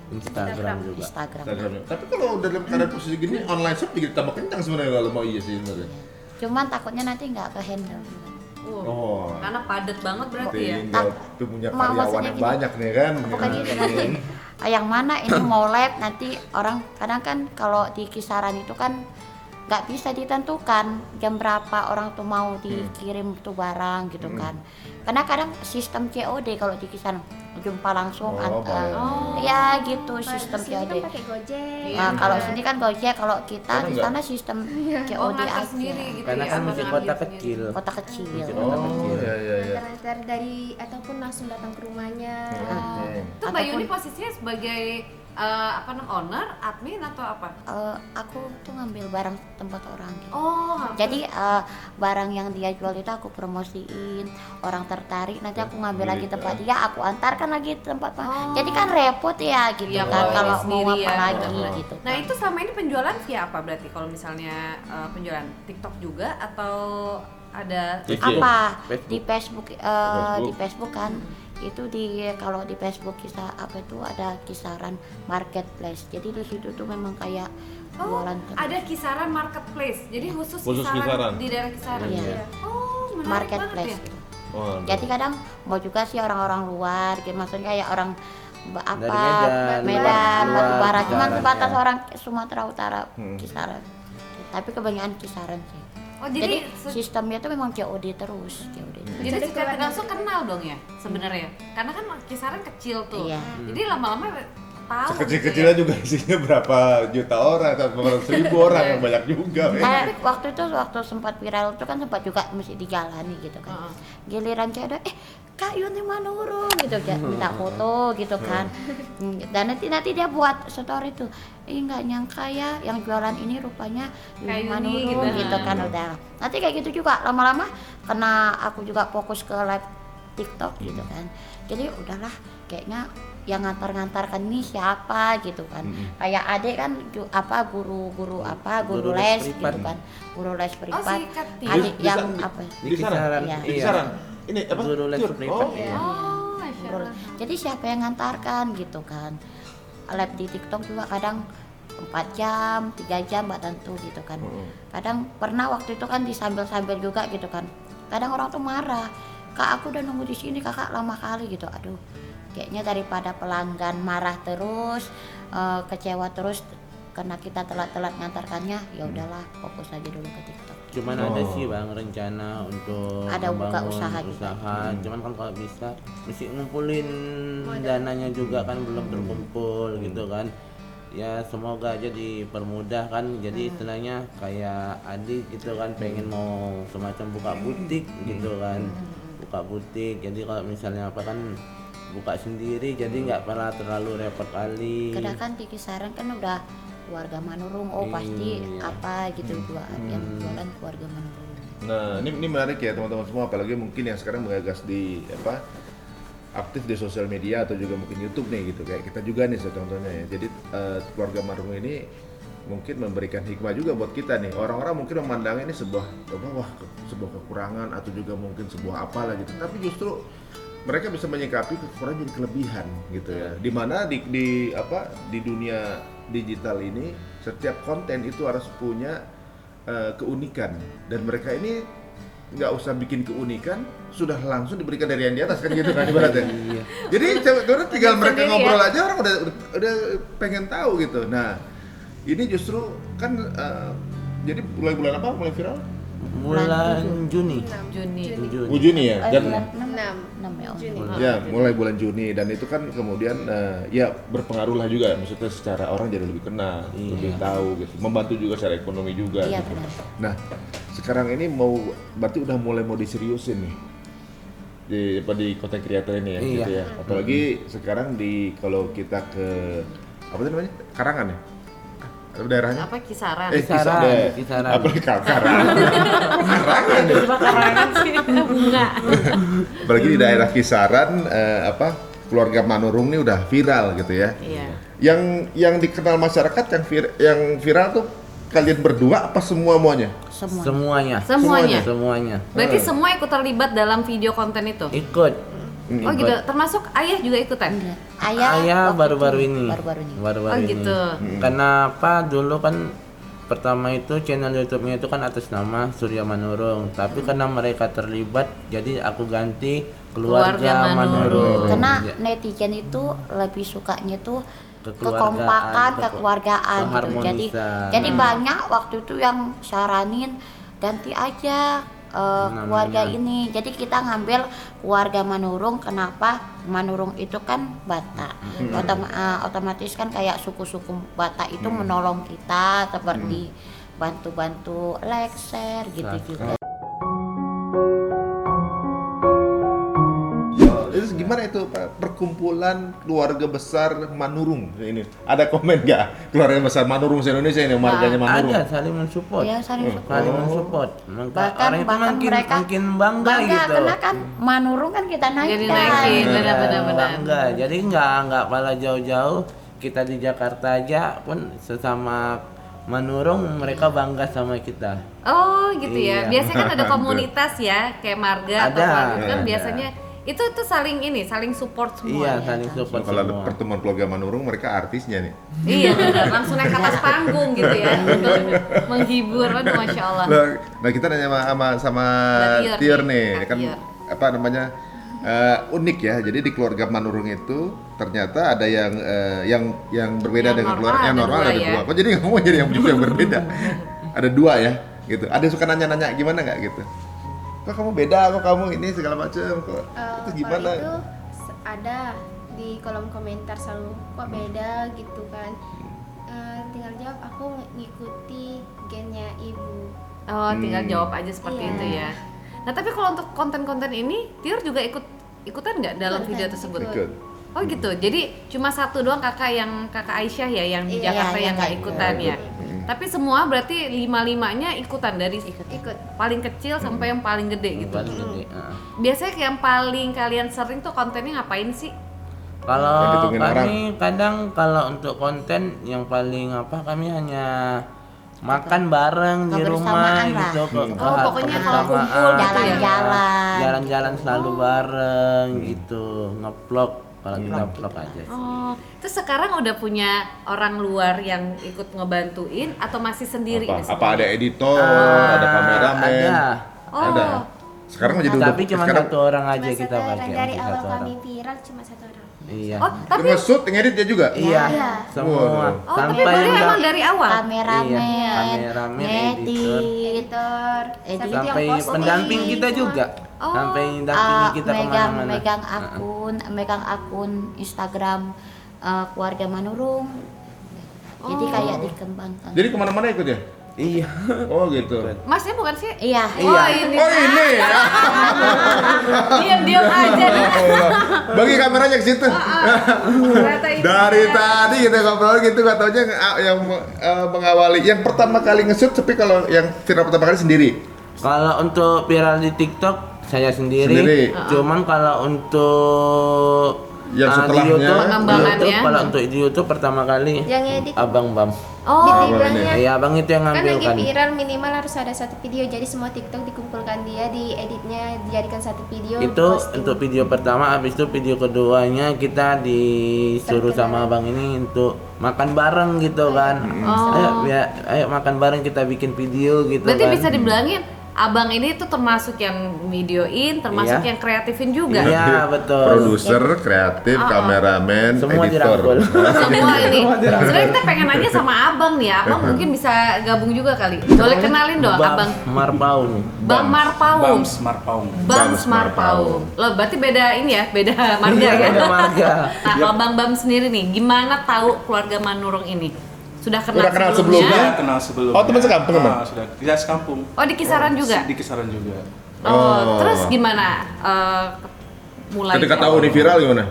Instagram juga. Instagram. Instagramnya. Tapi kalau udah dalam keadaan posisi gini online shop jadi tambah kencang sebenarnya kalau mau iya sih sebenarnya. Cuman takutnya nanti nggak ke handle juga. Oh. Karena padat banget berarti ya. Tinggal tuh punya Maksudnya karyawan yang gini, banyak nih kan. bukan gitu nanti yang mana ini mau lab nanti orang kadang kan kalau di kisaran itu kan nggak bisa ditentukan jam berapa orang tuh mau dikirim tuh barang gitu kan, karena kadang sistem COD kalau di kisaran jumpa langsung antar ya gitu sistem Sini COD. kan pakai Gojek. Nah, kalau sini kan Gojek, kalau kita di sana sistem Oh, COD ngantar aja. sendiri gitu Karena ya. kan sama masih ngambil kota sendiri. kecil. Kota kecil. Oh, iya. Antar dari ataupun langsung datang ke rumahnya. Itu Mbak Yuni posisinya sebagai owner, admin atau apa? Aku tuh ngambil barang tempat orang gitu. Oh, Jadi barang yang dia jual itu aku promosiin, orang tertarik, nanti aku ngambil lagi tempat dia, aku antarkan lagi tempat. Jadi kan repot ya gitu Iya, kan kalau kalau mau sendiri apa ya, lagi benar-benar. gitu. Nah itu selama ini penjualan via apa berarti kalau misalnya penjualan TikTok juga atau ada Apa Facebook. di Facebook di Facebook kan itu kalau di Facebook kisah apa itu ada kisaran marketplace, jadi di situ tuh memang kayak jualan terus. ada kisaran marketplace, jadi khusus Kisaran. kisaran di daerah kisaran. Iya. Oh, menarik Marketplace banget ya. gitu. Oh, Jadi kadang mau juga sih orang-orang luar, gitu. Maksudnya kayak orang Dari Medan, Medan, luar, Batubara, cuman kisaran, sebatas ya. orang Sumatera Utara kisaran. Tapi kebanyakan kisaran sih. Oh, Jadi jadi sistemnya tuh memang COD terus, COD. jadi secara tidak langsung kenal dong ya sebenarnya. Karena kan kisaran kecil tuh. Iya. Jadi lama-lama tahu. Sekecil-kecilnya juga isinya berapa juta orang, atau berapa ribu orang yang banyak juga. Kayak waktu sempat viral itu kan sempat juga mesti dijalani gitu kan. Giliran cewek Kak Yuni Manurung gitu kan, minta foto gitu kan. Dan nanti dia buat story tuh. Nggak nyangka ya yang jualan ini rupanya Yuni Kayak Yuni Manurung gitu. gitu kan udah. Nanti kayak gitu juga lama-lama karena aku juga fokus ke live TikTok gitu kan. Jadi udahlah kayaknya yang ngantar-ngantarkan ini siapa gitu kan. Kayak adek kan guru Guru les les gitu privat. kan. Guru les Oh, privat. si Kati. Adik Di- yang di- apa? Di Di sana? kisaran. Iya. Di Iya. kisaran. Ini apa? Guru les Cur? privat. Oh. Iya. Oh, Masya Guru. Allah. Jadi siapa yang ngantarkan gitu kan. Live di TikTok juga kadang 4 jam, 3 jam mbak tentu gitu kan. Kadang pernah waktu itu kan disambil-sambil juga gitu kan. Kadang orang tuh marah. Kak aku udah nunggu di sini kakak lama kali gitu. Aduh, kayaknya daripada pelanggan marah terus, kecewa terus karena kita telat-telat ngantarkannya, ya udahlah fokus aja dulu ke TikTok. Cuman ada sih bang rencana untuk Ada buka membangun usaha juga. Cuman kan kalau bisa mesti ngumpulin dananya juga kan belum terkumpul gitu kan. Ya semoga aja dipermudah kan. Jadi istilahnya kayak Adi gitu kan pengen mau semacam buka butik gitu kan. Buka butik. Jadi kalau misalnya apa kan buka sendiri jadi nggak pernah terlalu repot kali. Kadang kan di kisaran kan udah keluarga Manurung, pasti Iya. apa gitu yang jualan keluarga Manurung. Nah, ini menarik ya teman-teman semua, apalagi mungkin yang sekarang mengagas di aktif di sosial media atau juga mungkin YouTube nih gitu, kayak kita juga nih contohnya ya. Jadi keluarga Manurung ini mungkin memberikan hikmah juga buat kita nih. Orang-orang mungkin memandang ini sebuah sebuah kekurangan atau juga mungkin sebuah apalah gitu. Tapi justru mereka bisa menyikapi kekurangan jadi kelebihan gitu ya. Dimana di dunia digital ini setiap konten itu harus punya keunikan, dan mereka ini nggak usah bikin keunikan, sudah langsung diberikan dari yang di atas kan gitu kan ibaratnya. Jadi tinggal mereka ngobrol aja orang udah pengen tahu gitu. Nah ini justru kan jadi mulai bulan apa mulai viral? Bulan Juni. Juni ya. Dan 6 ya. Juni. ya mulai bulan Juni, dan itu kan kemudian ya berpengaruh lah juga, maksudnya secara orang jadi lebih kenal, lebih tahu gitu, membantu juga secara ekonomi juga. Iya, gitu. benar. Nah sekarang ini berarti udah mulai mau diseriusin nih di content creator ini ya, Iya. gitu ya. Apalagi sekarang kalau kita ke apa itu namanya, Karangan ya, apa daerahnya? Apa kisaran? Kisaran. Apa Karangan? Karangan sih bunga. Apalagi di daerah kisaran keluarga Manurung ini udah viral gitu ya. Iya. Yang dikenal masyarakat yang viral tuh kalian berdua apa semuanya? Semua. Semuanya. Berarti semua ikut terlibat dalam video konten itu? Ikut. Oh gitu, termasuk ayah juga ikutan? Ayah Ayah waktu baru-baru itu, ini. baru-baru ini. Oh gitu. Kenapa dulu kan pertama itu channel YouTube-nya itu kan atas nama Surya Manurung, tapi karena mereka terlibat jadi aku ganti Keluarga Manurung. Karena Ya, netizen itu lebih sukanya tuh Kekeluargaan, kekompakan, kekeluargaan gitu. keharmonisan. Jadi banyak waktu itu yang saranin ganti aja keluarga ini. Jadi kita ngambil keluarga Manurung. Kenapa? Manurung itu kan Batak. Otomatis kan kayak suku-suku Batak itu menolong kita seperti bantu-bantu like, share gitu juga. Itu gimana itu Pak, perkumpulan keluarga besar Manurung ini? Ada komen nggak keluarga besar Manurung se-Indonesia ini marganya Manurung? ada saling mensupport. Ya, saling support. Saling mensupport. Maka Bahkan orang itu mereka makin bangga gitu. karena kan Manurung kan kita naikkan. Jadi naikin, Iya, benar-benar. bangga. Jadi nggak pala jauh-jauh, kita di Jakarta aja pun sesama Manurung mereka bangga sama kita. Oh gitu ya. Iya. Biasanya kan ada komunitas ya, kayak marga atau Ada. keluarga kan Ada. biasanya itu tuh saling support semua. Iya, ya. saling support Kalau ada semua. pertemuan keluarga Manurung mereka artisnya nih. Iya benar, langsung naik ke atas panggung gitu ya. Menghibur, aduh masya Allah. Nah kita nanya sama Mbak Tier nih, nih, Kak kan Tier. apa namanya unik ya. Jadi di keluarga Manurung itu ternyata ada yang berbeda Yang dengan normal keluarga yang ada normal dua ada ya. dua. Kok jadi ngomong jadi yang juga yang berbeda? Ada dua ya, gitu. Ada yang suka nanya-nanya gimana nggak gitu? Kok kamu beda? Kok kamu ini segala macam? Kok itu gimana? Kalau itu ada di kolom komentar selalu kok beda gitu kan. Tinggal jawab aku ngikuti gennya ibu. Oh tinggal jawab aja seperti Iya. itu ya. Nah tapi kalau untuk konten-konten ini, Tiur juga ikutan nggak dalam video tersebut? Ikut. Oh gitu. Jadi cuma satu doang kakak Aisyah ya yang di Iya, Jakarta iya, yang nggak iya. ikutan ya. Tapi semua berarti 5-5-nya ikutan dari Ikut. paling kecil sampai yang paling gede gitu. Paling gede, Biasanya yang paling kalian sering tuh kontennya ngapain sih? Yang Kalau ditungguin kami kadang kalau untuk konten yang paling kami hanya makan bareng di rumah Kebersamaan lah. gitu. Pokoknya kalau kumpul gitu ya? Jalan-jalan. Jalan-jalan selalu bareng gitu, nge-vlog kalau kita vlog aja sih. Oh, terus sekarang udah punya orang luar yang ikut ngebantuin atau masih sendiri? nih Apa ada semuanya? editor, ada kameramen? Ada. Ada. Sekarang jadi Tapi cuma sekarang satu orang aja Cuma kita satu orang. pakai. Dari untuk awal satu kami orang. viral cuma satu orang. Iya. Oh, tapi nge-shoot, ngedit dia juga? Iya. Iya. Semua. Waduh. tapi baru udah- emang dari awal. Kameramen, Iya, kameramen, editor. ngedit, Editor, Sampai yang posting pendamping kita semua. juga. Oh. Sampai dampingi kita kemana-mana. megang akun Instagram keluarga Manurung. Jadi kayak dikembangkan. Jadi kemana-mana ikut ya? Iya. Oh gitu. Masnya bukan sih? Iya. Oh ini. Oh ini ya? Diam-diam aja nih. Bagi kameranya ke situ. Ternyata ini. Dari tadi kita ngobrol gitu, gak taunya yang mengawali. Yang pertama kali nge-shoot, tapi kalau yang viral pertama kali sendiri. Kalau untuk viral di TikTok saya sendiri. Sendiri. Cuman kalau untuk Yang di setelahnya, YouTube, pengembangannya. kalau untuk di YouTube pertama kali Yang edit Abang Bam. Oh, dibilangnya Iya, Abang itu yang kan lagi ngambil kan. viral minimal harus ada satu video, jadi semua TikTok dikumpulkan dia, di editnya dijadikan satu video. Itu posting. untuk video pertama, habis itu video keduanya kita disuruh sama abang ini untuk makan bareng gitu kan. Ayo makan bareng, kita bikin video gitu. berarti kan. bisa dibilangin abang ini tuh termasuk yang videoin, termasuk Iya. yang kreatifin juga. Iya betul. Produser, kreatif, kameramen, Semua editor. dirangkul. Semua ini. Sebenarnya kita pengen aja sama abang nih, abang mungkin bisa gabung juga kali. Boleh kenalin dong abang Marpaung. Bang Marpaung. Bams Marpaung. Bams Marpaung. Loh, berarti beda ini ya, beda marga ya. Beda marga. Nah, kalau Bang Bam sendiri nih, gimana tahu keluarga Manurung ini? Sudah kenal, Udah kenal sebelumnya? Sudah kenal sebelumnya. Oh, teman sekampung, teman? Sudah. Kita sekampung. Oh, di kisaran juga? Di kisaran juga. Oh, terus gimana mulai? Ketika tahu ini viral gimana?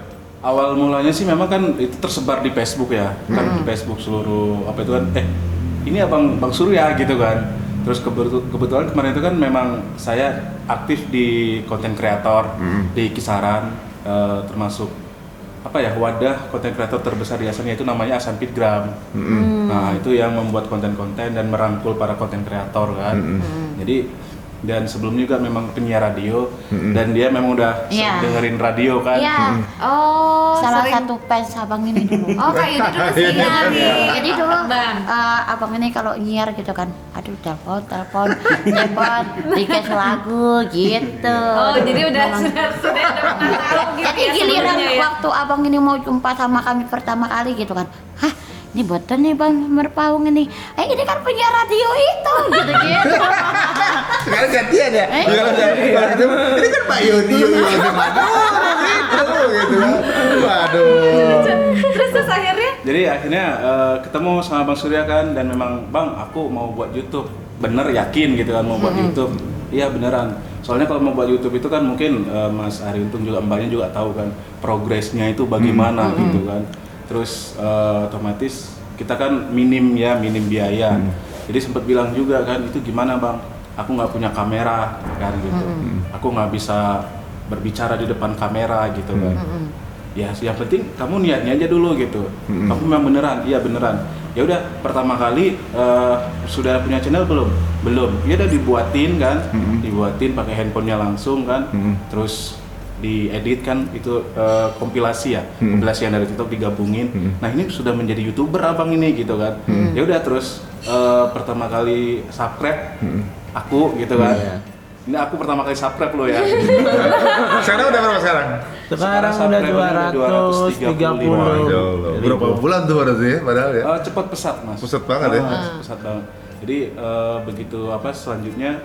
Awal mulanya sih memang kan itu tersebar di Facebook ya. Kan di Facebook seluruh apa itu kan ini abang Bang Surya gitu kan. Terus kebetulan kemarin itu kan memang saya aktif di konten kreator di kisaran termasuk apa ya, wadah konten kreator terbesar di Asan, yaitu namanya Asan Fitgram. Nah itu yang membuat konten-konten dan merangkul para konten kreator kan. Jadi dan sebelumnya juga memang penyiar radio dan dia memang udah Iya. dengerin radio kan. Iya. Oh, Salah sering. satu fans abang ini dulu. Oh, Kak Yudi dulu sinyal nih. Jadi dulu Bang. abang ini kalau nyiar gitu kan, aduh telepon, request lagu gitu. Oh, jadi udah Memang. sudah pernah tahu gitu. Jadi ya giliran sebelumnya ya. waktu abang ini mau jumpa sama kami pertama kali gitu kan, hah ini betul nih bang Merpaung ini, ini kan penyiar radio itu gitu. Sekarang gantian ya. Kalau gitu, ini kan Pak Yodi gimana? Gitu kan. Waduh. Terus akhirnya Jadi akhirnya ketemu sama Bang Surya kan dan memang Bang aku mau buat YouTube. Bener yakin gitu kan mau buat YouTube. Iya beneran. Soalnya kalau mau buat YouTube itu kan mungkin Mas Ari Untung juga Mbaknya juga tahu kan progresnya itu bagaimana gitu kan. Terus otomatis kita kan minim biaya. Jadi sempat bilang juga kan itu gimana Bang? Aku nggak punya kamera kan gitu. Aku nggak bisa berbicara di depan kamera gitu kan. Ya yang penting kamu niatnya aja dulu gitu. Kamu memang beneran, iya beneran. Ya udah pertama kali sudah punya channel belum? Belum. Ya udah dibuatin kan, dibuatin pakai handphonenya langsung kan. Terus diedit kan itu kompilasi ya, kompilasi yang dari TikTok digabungin. Nah ini sudah menjadi YouTuber abang ini gitu kan. Ya udah terus pertama kali subscribe aku gitu kan. Ini aku pertama kali subscribe lo ya. Sekarang udah berapa sekarang? Sekarang udah 235. Waduh, berapa bulan tuh berarti ya padahal ya? Cepat pesat mas. Pusat banget ya. Pesat banget. Jadi begitu selanjutnya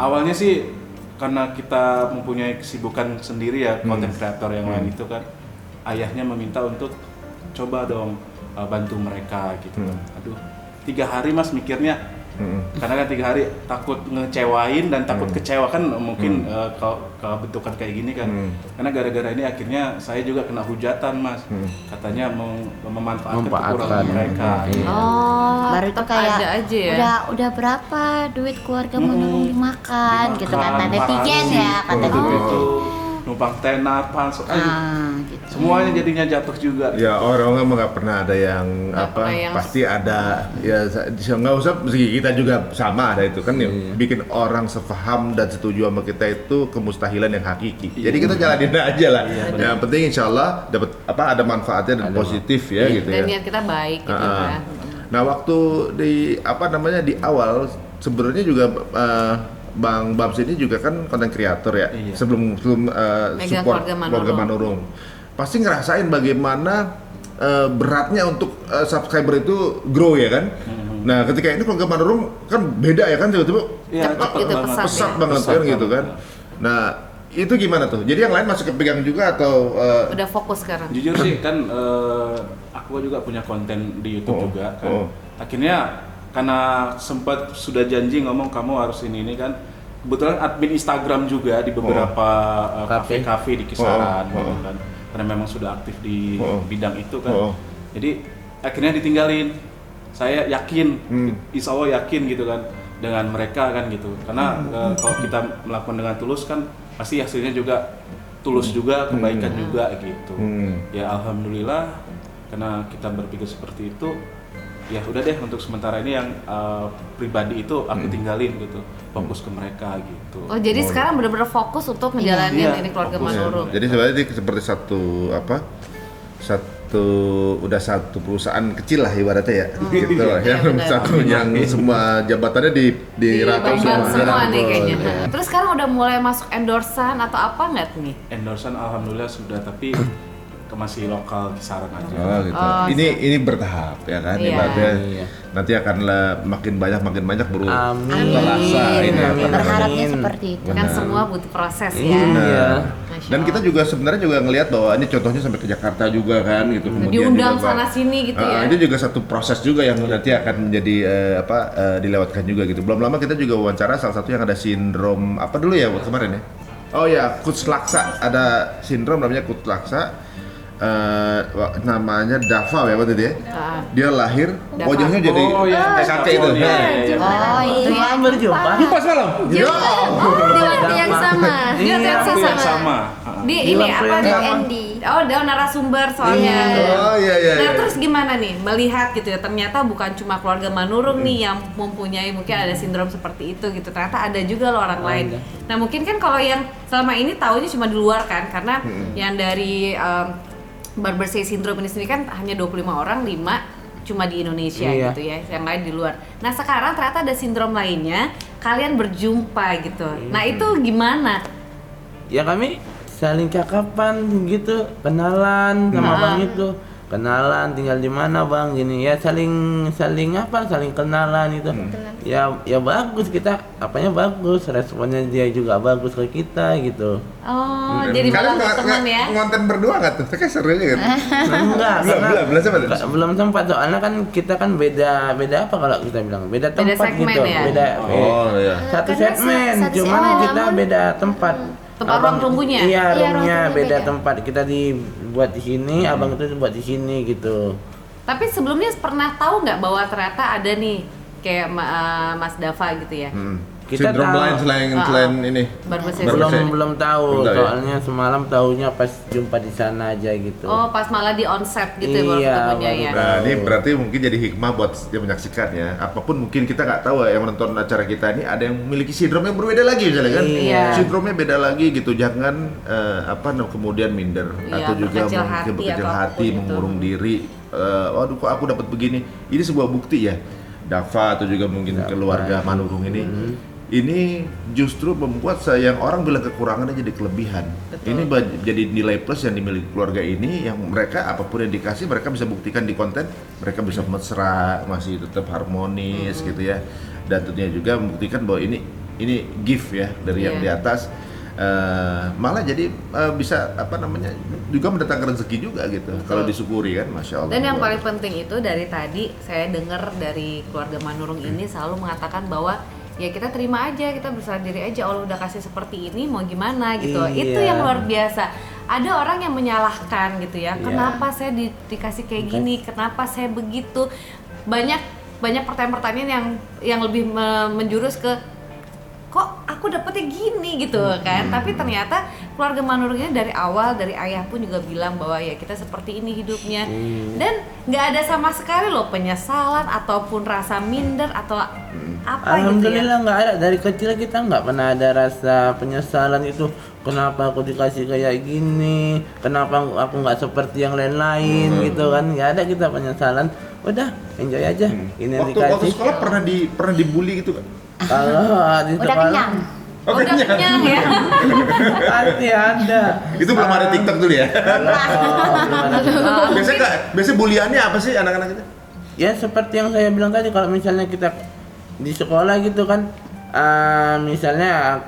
awalnya sih karena kita mempunyai kesibukan sendiri ya konten kreator yang lain itu kan ayahnya meminta untuk coba dong bantu mereka gitu. Aduh 3 hari mas mikirnya karena kan 3 hari takut ngecewain dan takut kecewa kan mungkin kalau bentukan kayak gini kan karena gara-gara ini akhirnya saya juga kena hujatan mas katanya mau memanfaatkan kekurangan mereka. Baru itu tetap kayak ada aja ya. udah berapa duit keluarga mau nunggu dimakan gitu kata netizen ya kata itu numpang tenar pansok gitu. semuanya jadinya jatuh juga. Ya orang emang nggak pernah ada yang yang- pasti ada ya nggak usah meski kita juga sama ada itu kan yang bikin orang sepaham dan setuju sama kita itu kemustahilan yang hakiki. Jadi kita jalanin aja lah. Yang penting insya Allah dapat ada manfaatnya dan positif ya gitu Dan ya. niat kita baik gitu kan. Nah waktu di di awal sebenarnya juga Bang Babs ini juga kan konten kreator ya. Iya. Sebelum Megang support keluarga keluarga Manurung. Pasti ngerasain bagaimana beratnya untuk subscriber itu grow ya kan. Nah ketika ini keluarga Manurung kan beda ya kan tiba-tiba Iya, Cepet gitu, pesat pesat ya. banget Pesat kan gitu kan. Nah itu gimana tuh? Jadi yang lain masih kepegang juga atau Udah fokus sekarang. Jujur sih kan aku juga punya konten di YouTube juga kan. Oh. Akhirnya karena sempat sudah janji ngomong kamu harus ini kan. Kebetulan admin Instagram juga di beberapa kafe-kafe di kisaran gitu kan. Karena memang sudah aktif di bidang itu kan. Jadi akhirnya ditinggalin. Saya yakin, insya Allah yakin gitu kan dengan mereka kan gitu. Karena kalau kita melakukan dengan tulus kan pasti hasilnya juga tulus juga, kebaikan juga gitu. Ya alhamdulillah karena kita berpikir seperti itu, ya udah deh untuk sementara ini yang pribadi itu aku tinggalin gitu, fokus ke mereka gitu. Oh jadi sekarang benar-benar fokus untuk ngejalanin Iya, ini keluarga fokus. Manurung. jadi sebenarnya ini seperti satu perusahaan kecil lah ibaratnya ya gitu lah ya, Iya, benar. satu yang semua jabatannya dirangkap Dipegang semua nih kayaknya. Ya. Terus sekarang udah mulai masuk endorsan atau apa nggak nih? Endorsan alhamdulillah sudah, tapi masih lokal kisaran aja. Oh gitu. Oh, ini bertahap ya kan, Iya. ibaratnya nanti akan makin banyak baru Amin. terasa ini apa Amin. Berharapnya Amin. seperti itu. Kan semua butuh proses ya. Iya. Masya Dan kita Allah. juga sebenarnya juga ngelihat bahwa ini contohnya sampai ke Jakarta juga kan gitu. Kemudian Diundang juga, sana sini gitu ya. Ini juga satu proses juga yang nanti akan menjadi dilewatkan juga gitu. Belum lama kita juga wawancara salah satu yang ada sindrom apa dulu ya buat kemarin ya. Oh ya, Kutlaksa. Ada sindrom namanya Kutlaksa. Namanya Dava ya waktu itu ya. Dia lahir Dava. wajahnya jadi kakek itu. Iya, Nah. iya, iya. Oh itu ya. Berjumpa. Jumpa semalam. Ya. Di waktu yang sama. Di waktu yang Waktu yang sama. sama. Di ini apa Andy. Oh, dia narasumber soalnya. Oh iya. Nah, terus gimana nih melihat gitu ya, ternyata bukan cuma keluarga Manurung nih yang mempunyai mungkin ada sindrom seperti itu gitu. Ternyata ada juga loh orang lain. Nah, mungkin kan kalau yang selama ini taunya cuma di luar kan, karena yang dari Barber-Say syndrome ini sendiri kan hanya 25 orang, 5 cuma di Indonesia gitu ya, yang lain di luar. Nah, sekarang ternyata ada sindrom lainnya, kalian berjumpa gitu. Nah, itu gimana? Ya kami saling cakapan gitu, kenalan sama bang itu, kenalan tinggal di mana bang gini ya, saling kenalan itu. Ya bagus, kita apanya bagus, responnya dia juga bagus ke kita gitu. Oh, jadi malah teman ya? Ngonten berdua nggak tuh? Kayak seru kan? Enggak, belum sempat, soalnya kan kita kan beda apa kalau kita bilang beda tempat segmen gitu, ya? Iya. satu Karena segmen, satu cuman segmen, kita namun- beda tempat. Tempat ruang tunggunya? Iya, Iya, ruang roomnya tunggunya beda beda. tempat, kita dibuat di sini, abang itu dibuat di sini gitu. Tapi sebelumnya pernah tahu nggak bahwa ternyata ada nih kayak Mas Dava gitu ya? Kita Sindrom tahu. lain selain ini. Barber-Say belum tahu, Belum tahu ya? soalnya semalam tahunya pas jumpa di sana aja gitu. Oh, pas malah di onset gitu ya baru Iya, ketemunya ya. baru. Nah, ini berarti mungkin jadi hikmah buat dia menyaksikan ya. Apapun mungkin kita nggak tahu ya, yang menonton acara kita ini ada yang memiliki sindrom yang berbeda lagi misalnya kan. Iya. Sindromnya beda lagi gitu. Jangan kemudian minder Iya, atau juga berkecil mungkin hati berkecil atau hati, apapun mengurung diri. Waduh, kok aku dapat begini. Ini sebuah bukti ya. Dava atau juga mungkin keluarga Manurung ini justru membuat yang orang bilang kekurangannya jadi kelebihan. Ini jadi nilai plus yang dimiliki keluarga ini, yang mereka apapun yang dikasih mereka bisa buktikan di konten, mereka bisa mesra, masih tetap harmonis gitu ya. Dan tentunya juga membuktikan bahwa ini gift ya dari yang di atas. Malah jadi bisa juga mendatangkan rezeki juga gitu. Kalau disyukuri kan, masya Allah. Dan yang paling penting itu dari tadi saya dengar dari keluarga Manurung ini selalu mengatakan bahwa ya kita terima aja, kita berserah diri aja, Allah udah kasih seperti ini mau gimana gitu. Iya. Itu yang luar biasa. Ada orang yang menyalahkan gitu ya, kenapa saya dikasih kayak gini, kenapa saya begitu. Banyak pertanyaan-pertanyaan yang lebih menjurus ke kok aku dapetnya gini gitu kan. Tapi ternyata keluarga Manurung ini dari awal, dari ayah pun juga bilang bahwa ya kita seperti ini hidupnya. Dan nggak ada sama sekali loh penyesalan ataupun rasa minder atau apa gitu ya. Alhamdulillah nggak ada, dari kecil kita nggak pernah ada rasa penyesalan itu, kenapa aku dikasih kayak gini, kenapa aku nggak seperti yang lain gitu kan. Nggak ada kita penyesalan, udah enjoy aja. Ini yang Waktu dikasih. sekolah pernah dibully gitu kan? Kalau di Udah sekolah kenyang. Udah kenyang ya. pasti ada. Itu belum ada TikTok dulu ya? Belum ada. Biasanya buliannya apa sih anak-anak itu? Ya seperti yang saya bilang tadi, kalau misalnya kita di sekolah gitu kan, misalnya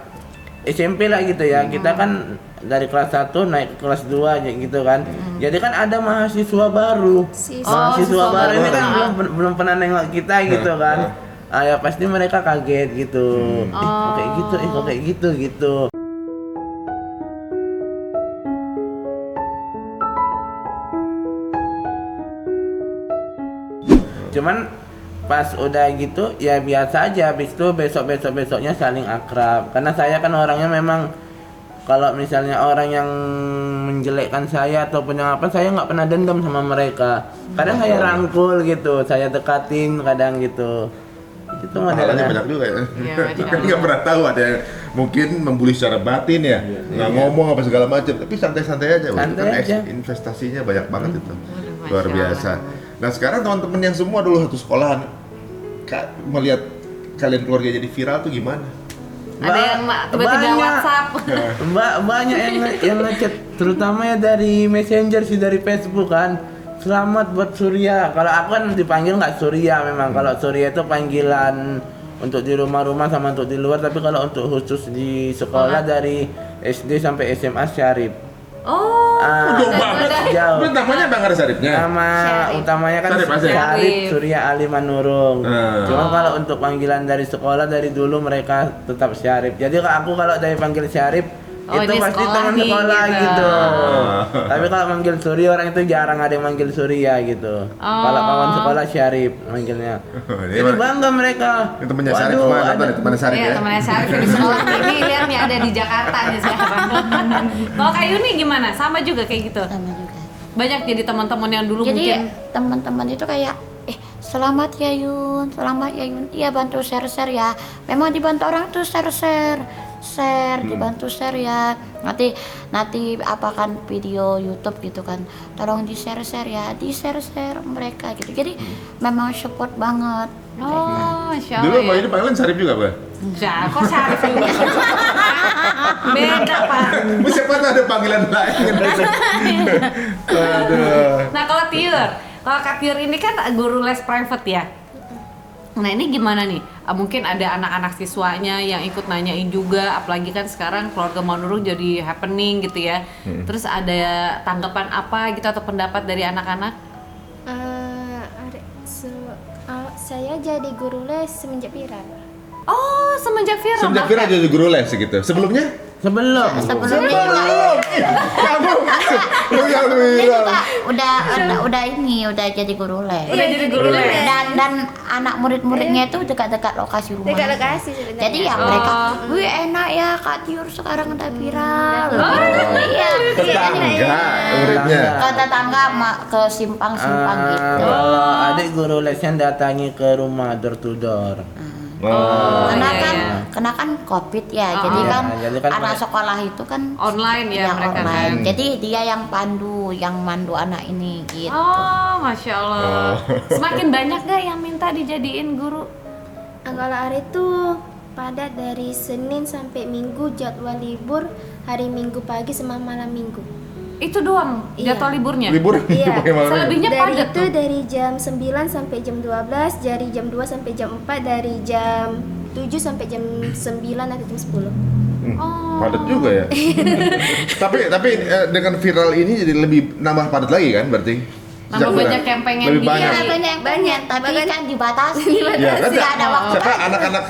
SMP lah gitu ya, kita kan dari kelas 1 naik ke kelas 2 aja gitu kan. Jadi kan ada mahasiswa baru. Mahasiswa baru ini kan belum pernah nengok kita gitu kan. Ya pasti mereka kaget gitu. Kok kayak gitu, kok kayak gitu. Cuman pas udah gitu ya biasa aja, habis itu besoknya saling akrab. Karena saya kan orangnya memang, kalau misalnya orang yang menjelekkan saya ataupun yang apa, saya nggak pernah dendam sama mereka. Kadang saya rangkul gitu, saya dekatin kadang gitu. Itu Pahalanya banyak juga ya. Kan nggak pernah tahu, ada yang mungkin membuli secara batin ya, nggak ngomong apa segala macam, tapi santai-santai aja. Santai Kan aja. investasinya banyak banget itu, Masya luar biasa. Nah sekarang teman-teman yang semua dulu satu sekolahan, melihat kalian keluarga jadi viral tuh gimana? Ada yang tiba-tiba banyak. WhatsApp. Banyak yang ngechat, terutama ya dari Messenger sih, dari Facebook kan. Selamat buat Surya. Kalau aku kan dipanggil nggak Surya memang. Kalau Surya itu panggilan untuk di rumah-rumah sama untuk di luar. Tapi kalau untuk khusus di sekolah dari SD sampai SMA Syarif. Oh, Jauh banget. Jauh. Itu namanya Bang Arif Syarifnya. Nama utamanya kan Syarif aja. Syarif Surya Ali Manurung. Cuma Oh. kalau untuk panggilan dari sekolah, dari dulu mereka tetap Syarif. Jadi aku kalau dari panggil Syarif, Oh, itu ini pasti sekolah teman nih, sekolah gitu. gitu. Tapi kalau manggil Surya, orang itu jarang ada yang manggil Surya gitu. Kalau kawan sekolah Syarif manggilnya. Ini Jadi bangga mereka. temennya Syarif Waduh, kemana? ada- Temennya Syarif Iya, ya? temannya Syarif di sekolah ini lihat nih ada ada di Jakarta nih sekarang. Kalau Kak Yuni gimana? Sama juga kayak gitu. Sama juga. Banyak jadi teman-teman yang dulu Jadi mungkin teman-teman itu kayak selamat ya Yun, selamat ya Yun. Iya bantu share-share ya. Memang dibantu orang tuh share, dibantu share ya. Nanti apakan video YouTube gitu kan. Tolong di share ya, di share mereka gitu. Jadi memang support banget. oh, Masya Dulu Allah Mbak ya. ini panggilan Sarip juga, Pak? Enggak, kok Syarif ini? Beda Pak. Siapa tuh ada panggilan lain? Aduh. Nah kalau Kak Tiur ini kan guru les private ya. Nah ini gimana nih? Mungkin ada anak-anak siswanya yang ikut nanyain juga, apalagi kan sekarang keluarga Manurung jadi happening gitu ya. Terus ada tanggapan apa gitu atau pendapat dari anak-anak? Saya jadi guru les semenjak viral. Oh semenjak viral. Semenjak viral jadi guru les gitu. Sebelumnya? Sebelum Sebelumnya Kamu yang dia viral. juga udah jadi guru les. Udah jadi guru les. Dan anak murid-muridnya itu dekat-dekat lokasi rumah. Dekat lokasi sebenarnya. Jadi ya mereka, wih enak ya Kak Tiur sekarang udah viral. Iya. Tetangga muridnya. Ke tetangga ke simpang-simpang gitu. Kalau adik guru lesnya datangi ke rumah door to door. Oh. Karena kan COVID ya, jadi kan jadi kan anak sekolah itu kan Online ya yang mereka online. kan. Jadi dia yang mandu anak ini gitu. Oh Masya Allah. Semakin banyak gak yang minta dijadiin guru? Kalau hari itu padat dari Senin sampai Minggu, jadwal libur hari Minggu pagi sama malam Minggu. Itu doang Iya. jadwal liburnya? Libur Iya. bagaimana? Selebihnya Dari padat itu tuh. dari jam 9 sampai jam 12, dari jam 2 sampai jam 4, dari jam 7 sampai jam 9 atau jam 10. Oh. Padat juga ya. tapi dengan viral ini jadi lebih nambah padat lagi kan berarti? Nambah Sejak banyak viral. yang pengen lebih dia. banyak. Banyak, tapi kan dibatasi. Ya, kan Nggak ada waktu. siapa anak-anak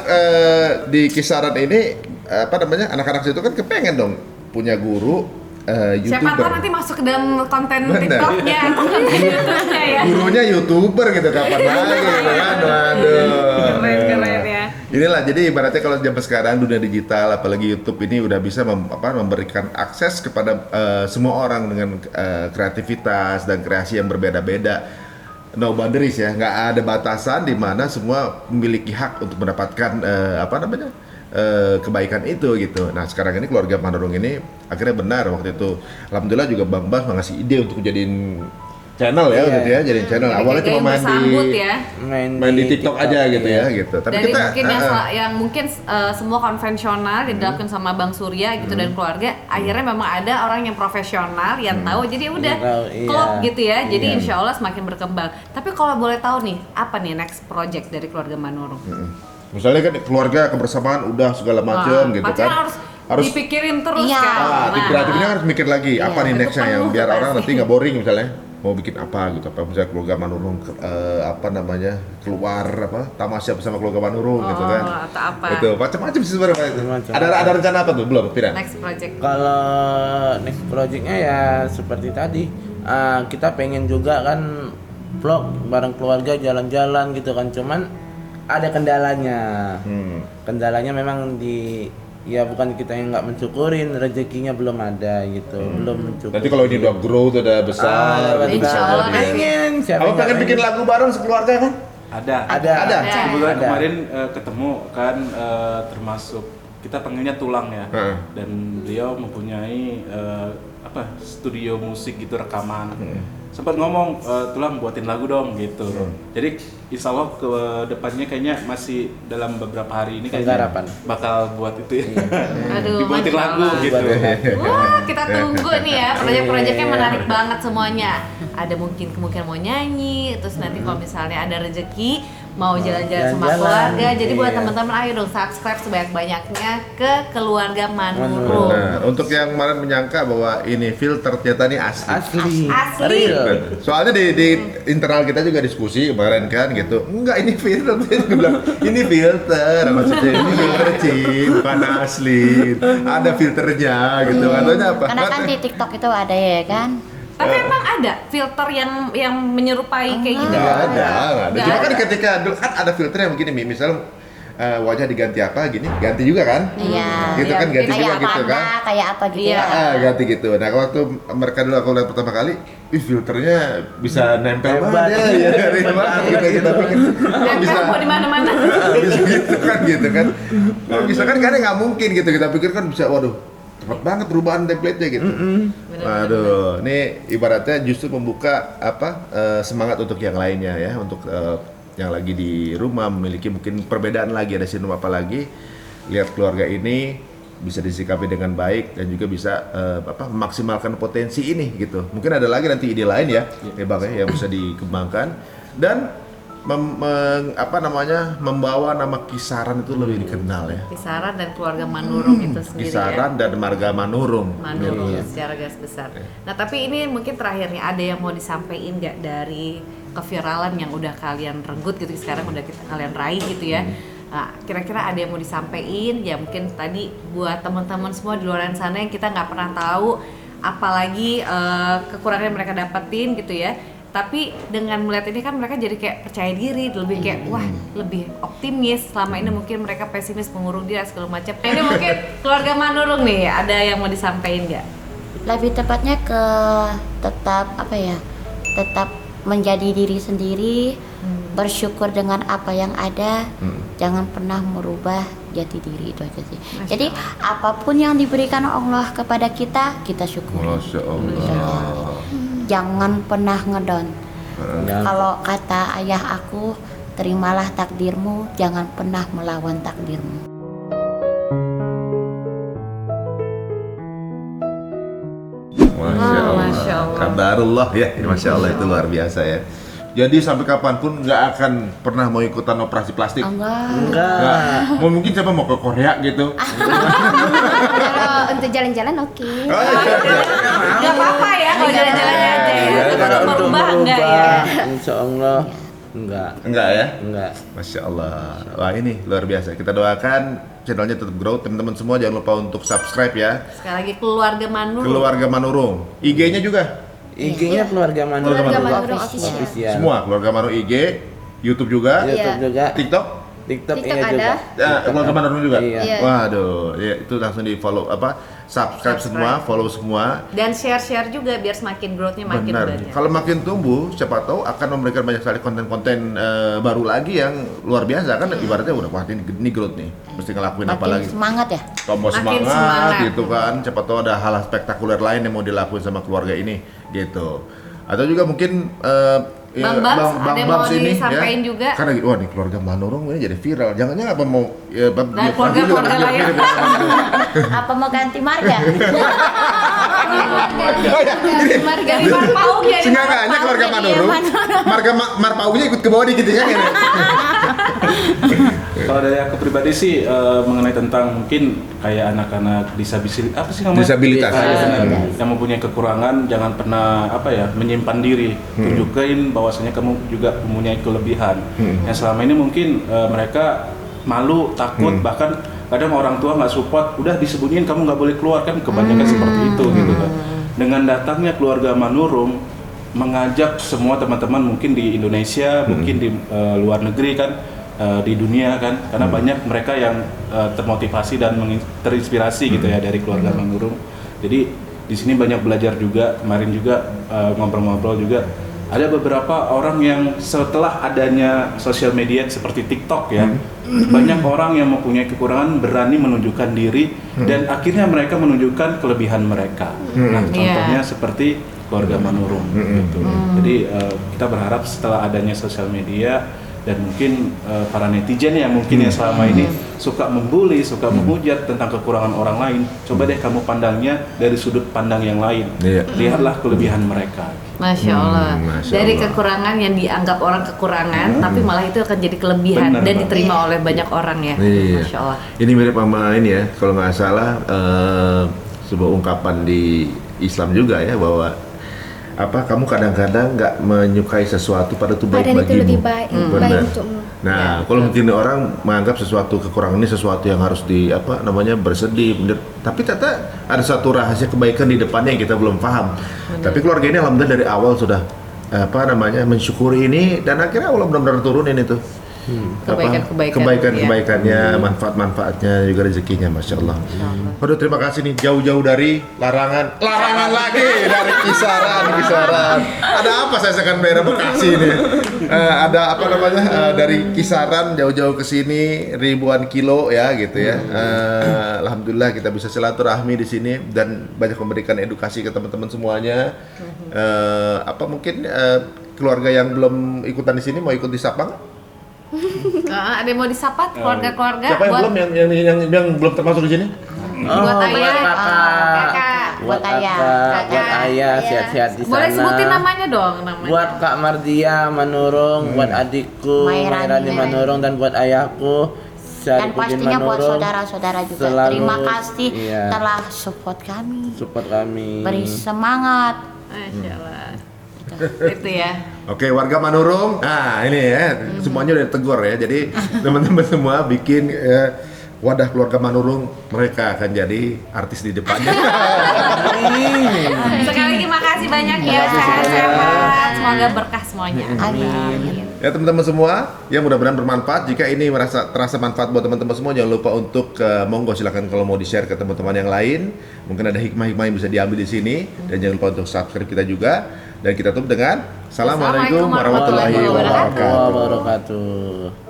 di kisaran ini apa namanya? Anak-anak situ kan kepengen dong punya guru Siapa YouTuber. tahu nanti masuk ke dalam konten Bener. TikToknya atau konten YouTube-nya ya. Gurunya YouTuber gitu kapan lagi gitu kan. Aduh. Keren ya. Inilah jadi ibaratnya kalau zaman sekarang dunia digital apalagi YouTube ini udah bisa memberikan akses kepada semua orang dengan kreativitas dan kreasi yang berbeda-beda. No boundaries ya, nggak ada batasan di mana semua memiliki hak untuk mendapatkan kebaikan itu gitu. Nah sekarang ini keluarga Manurung ini akhirnya benar waktu itu. Alhamdulillah juga Bang Bas ngasih ide untuk jadiin channel ya waktu itu ya, jadiin channel. Awalnya Kayak cuma main bersambut di ya. main di TikTok aja gitu ya gitu. Tapi Dari kita mungkin yang mungkin semua konvensional dilakukan sama Bang Surya gitu dan keluarga, akhirnya memang ada orang yang profesional yang tahu, jadi udah Tahu, iya. klop gitu ya. Jadi Iya. insya Allah semakin berkembang. Tapi kalau boleh tahu nih, apa nih next project dari keluarga Manurung? misalnya kan keluarga kebersamaan udah segala macam gitu pacaran kan. harus dipikirin terus Iya. kan. Tim kreatifnya harus mikir lagi apa nih itu nextnya yang penuh biar tuh orang pasti. nanti nggak boring misalnya mau bikin apa gitu, apa misalnya keluarga Manurung keluar tamasya bersama keluarga Manurung gitu kan. atau apa. Itu macam-macam sih sebenarnya itu. Macam-macam. Ada rencana apa tuh belum Piran? Next project. Kalau next projectnya ya seperti tadi, kita pengen juga kan vlog bareng keluarga jalan-jalan gitu kan, cuman ada kendalanya. Kendalanya memang ya bukan kita yang nggak mensyukurin, rezekinya belum ada gitu, belum mencukupi. Nanti kalau ini udah grow udah besar, gitu. Insya Allah nanti. pengen. Siapa Apa yang pengen nggak bikin lagu bareng sekeluarga kan? Ada. Ada. Kebetulan Ada. kemarin ketemu kan termasuk kita panggilnya Tulang ya. Heeh. Dan beliau mempunyai studio musik gitu rekaman. Sempat ngomong Tulang buatin lagu dong gitu. Jadi insya Allah ke depannya kayaknya masih dalam beberapa hari ini kayaknya Penggarapan. bakal buat itu ya. Aduh, Dibuatin Masya lagu Allah. gitu. Wah, kita tunggu nih ya. Proyek-proyeknya menarik banget semuanya. Ada mungkin kemungkinan mau nyanyi, terus nanti kalau misalnya ada rezeki mau jalan-jalan sama jalan-jalan. keluarga. Jadi buat Iya. teman-teman ayo dong subscribe sebanyak-banyaknya ke keluarga Manurung. Nah, untuk yang kemarin menyangka bahwa ini filter ternyata ini asli. Asli. Real. Soalnya di internal kita juga diskusi kemarin kan gitu. Enggak ini filter, dia bilang ini filter, maksudnya ini filter Cing, bukan asli. Ada filternya gitu. Katanya apa? Karena kan di TikTok itu ada ya kan. Tapi emang ada filter yang menyerupai kayak gitu? Nggak ada. Nggak Cuma kan ada. ketika dulu kan ada filter yang begini, Mi. Misal wajah diganti apa gini, ganti juga kan? Iya. Gitu kan, ganti juga Kayak gitu mana, kan? kayak apa gitu Iya. ya. Ganti gitu. Nah waktu mereka dulu aku lihat pertama kali, filternya bisa nempel Hebat. banget ya, dari banget gitu kita pikir kok bisa Nempel di mana-mana. bisa gitu kan. Kok bisa kan karena nggak mungkin gitu, kita pikir kan bisa, waduh cepet banget perubahan template-nya gitu. Waduh, ini ibaratnya justru membuka semangat untuk yang lainnya ya, untuk yang lagi di rumah memiliki mungkin perbedaan lagi, ada sindrom apa lagi, lihat keluarga ini bisa disikapi dengan baik dan juga bisa memaksimalkan potensi ini gitu. Mungkin ada lagi nanti ide lain ya, Bang ya, yang bisa dikembangkan dan membawa nama Kisaran itu lebih dikenal ya. Kisaran dan keluarga Manurung itu sendiri Kisaran dan marga Manurung. Manurung Gitu. secara garis besar. Nah tapi ini mungkin terakhir nih, ada yang mau disampaikan nggak dari keviralan yang udah kalian renggut gitu, sekarang udah kalian raih gitu ya. Nah, kira-kira ada yang mau disampaikan ya, mungkin tadi buat teman-teman semua di luar sana yang kita nggak pernah tahu apalagi kekurangan yang mereka dapetin gitu ya. Tapi dengan melihat ini kan mereka jadi kayak percaya diri, lebih kayak wah lebih optimis. Selama ini mungkin mereka pesimis, mengurung diri segala macam. Ini mungkin keluarga Manurung nih, ada yang mau disampaikan nggak? Lebih tepatnya ke tetap menjadi diri sendiri, bersyukur dengan apa yang ada, jangan pernah merubah jati diri, itu aja sih. Jadi apapun yang diberikan Allah kepada kita, kita syukuri. Masya Allah. Jangan pernah ngedown. Kalau kata ayah aku, terimalah takdirmu, jangan pernah melawan takdirmu. Masya Allah. Kabarullah ya, Masya Allah, itu luar biasa ya. Jadi sampai kapanpun nggak akan pernah mau ikutan operasi plastik. Enggak. Nggak. Mau mungkin siapa mau ke Korea gitu. Kalau untuk jalan-jalan oke. Nggak apa-apa ya kalau jalan-jalan aja ya. Tapi kalau merubah enggak ya? Insya Allah enggak. Enggak ya? Enggak. Masya Allah. Wah ini luar biasa. Kita doakan channelnya tetap grow. Teman-teman semua jangan lupa untuk subscribe ya. Sekali lagi keluarga Manurung. Keluarga Manurung. IG-nya juga. IG-nya keluarga Manurung. Keluarga Manurung. Manurung official. Official. Semua keluarga Manurung IG, YouTube juga, YouTube juga. TikTok. TikTok TikTok ini ada. juga. Ya, keluarga Manurung juga. Iya. Waduh, ya itu langsung di follow subscribe semua, follow semua. Dan share-share juga biar semakin growth-nya makin Benar. banyak. Kalau makin tumbuh, siapa tahu akan memberikan banyak sekali konten-konten baru lagi yang luar biasa kan. Ibaratnya udah wah ini growth nih, mesti ngelakuin apa Makin lagi. semangat ya. Tombol Makin semangat semangat. gitu kan. Siapa tahu ada hal spektakuler lain yang mau dilakuin sama keluarga ini gitu. Atau juga mungkin Bang Bams, ada yang mau disampaikan juga? Karena wah nih keluarga Manurung ini jadi viral. Jangan-jangan apa mau ya Nah, keluarga lain. Apa mau ganti marga? Dari Marpaung ya. Sengaja keluarga Manurung. Marga Marpaungnya ikut ke bawah dikit ya kan. Kalau dari aku pribadi sih mengenai tentang mungkin kayak anak-anak Disabilitas. Yang mempunyai kekurangan, jangan pernah menyimpan diri, tunjukin bahwasanya kamu juga mempunyai kelebihan. Yang selama ini mungkin mereka malu, takut, bahkan kadang orang tua nggak support, udah disembunyiin kamu nggak boleh keluar, kan kebanyakan seperti itu gitu kan. Dengan datangnya keluarga Manurung mengajak semua teman-teman mungkin di Indonesia, mungkin di luar negeri kan, di dunia kan, karena banyak mereka yang termotivasi dan terinspirasi gitu ya dari keluarga Manurung. Jadi di sini banyak belajar juga. Kemarin juga ngobrol-ngobrol juga ada beberapa orang yang setelah adanya sosial media seperti TikTok ya, banyak orang yang mempunyai kekurangan berani menunjukkan diri dan akhirnya mereka menunjukkan kelebihan mereka. Nah, contohnya seperti keluarga Manurung gitu. Jadi kita berharap setelah adanya sosial media dan mungkin para netizen yang mungkin yang selama ini suka membuli, suka menghujat tentang kekurangan orang lain, coba deh kamu pandangnya dari sudut pandang yang lain. Lihatlah kelebihan mereka. Masya Allah. Masya Dari Allah. kekurangan yang dianggap orang kekurangan, tapi malah itu akan jadi kelebihan. Benar, Dan Mbak. diterima oleh banyak orang ya. Iya. Masya Allah. Ini mirip sama ini ya, kalau nggak salah sebuah ungkapan di Islam juga ya, bahwa kamu kadang-kadang nggak menyukai sesuatu pada itu baik Padahal itu bagimu. lebih baik Benar. untukmu. Nah, kalau mungkin orang menganggap sesuatu kekurangan ini sesuatu yang harus bersedih, tapi ternyata ada satu rahasia kebaikan di depannya yang kita belum paham. Tapi keluarga ini alhamdulillah dari awal sudah mensyukuri ini dan akhirnya Allah benar-benar turunin itu. kebaikannya, manfaat-manfaatnya juga rezekinya, masya Allah. Aduh, terima kasih nih jauh-jauh dari larangan lagi dari kisaran. Ada apa saya sekarang daerah Bekasi ini? Ada apa namanya dari kisaran jauh-jauh ke sini ribuan kilo ya gitu ya. Alhamdulillah kita bisa silaturahmi di sini dan banyak memberikan edukasi ke teman-teman semuanya. Apa mungkin keluarga yang belum ikutan di sini mau ikut disapa nggak? Ada yang mau disapa keluarga-keluarga? Siapa yang belum yang belum termasuk di sini? Buat ayah, kakak, buat ayah. Buat ayah sehat-sehat di sana. boleh sebutin namanya dong, namanya. Buat Kak Mardia Manurung, buat adikku Mairani Manurung, dan buat ayahku Dan Syarifudin pastinya buat Manurung. saudara-saudara juga. Selalu, Terima kasih iya, telah support kami. Beri Beri semangat. Masya Allah. Itu ya. Oke, warga Manurung. Nah, ini ya, semuanya udah ditegur ya. Jadi teman-teman semua bikin wadah keluarga Manurung, mereka akan jadi artis di depannya. Sekali lagi makasih banyak ya. Sehat-sehat. Semoga berkah semuanya. Amin. Ya teman-teman semua, ya mudah-mudahan bermanfaat. Jika ini terasa manfaat buat teman-teman semua, jangan lupa untuk monggo silakan kalau mau di-share ke teman-teman yang lain. Mungkin ada hikmah-hikmah yang bisa diambil di sini, dan jangan lupa untuk subscribe kita juga. Dan kita tutup dengan Assalamualaikum warahmatullahi wabarakatuh. wabarakatuh.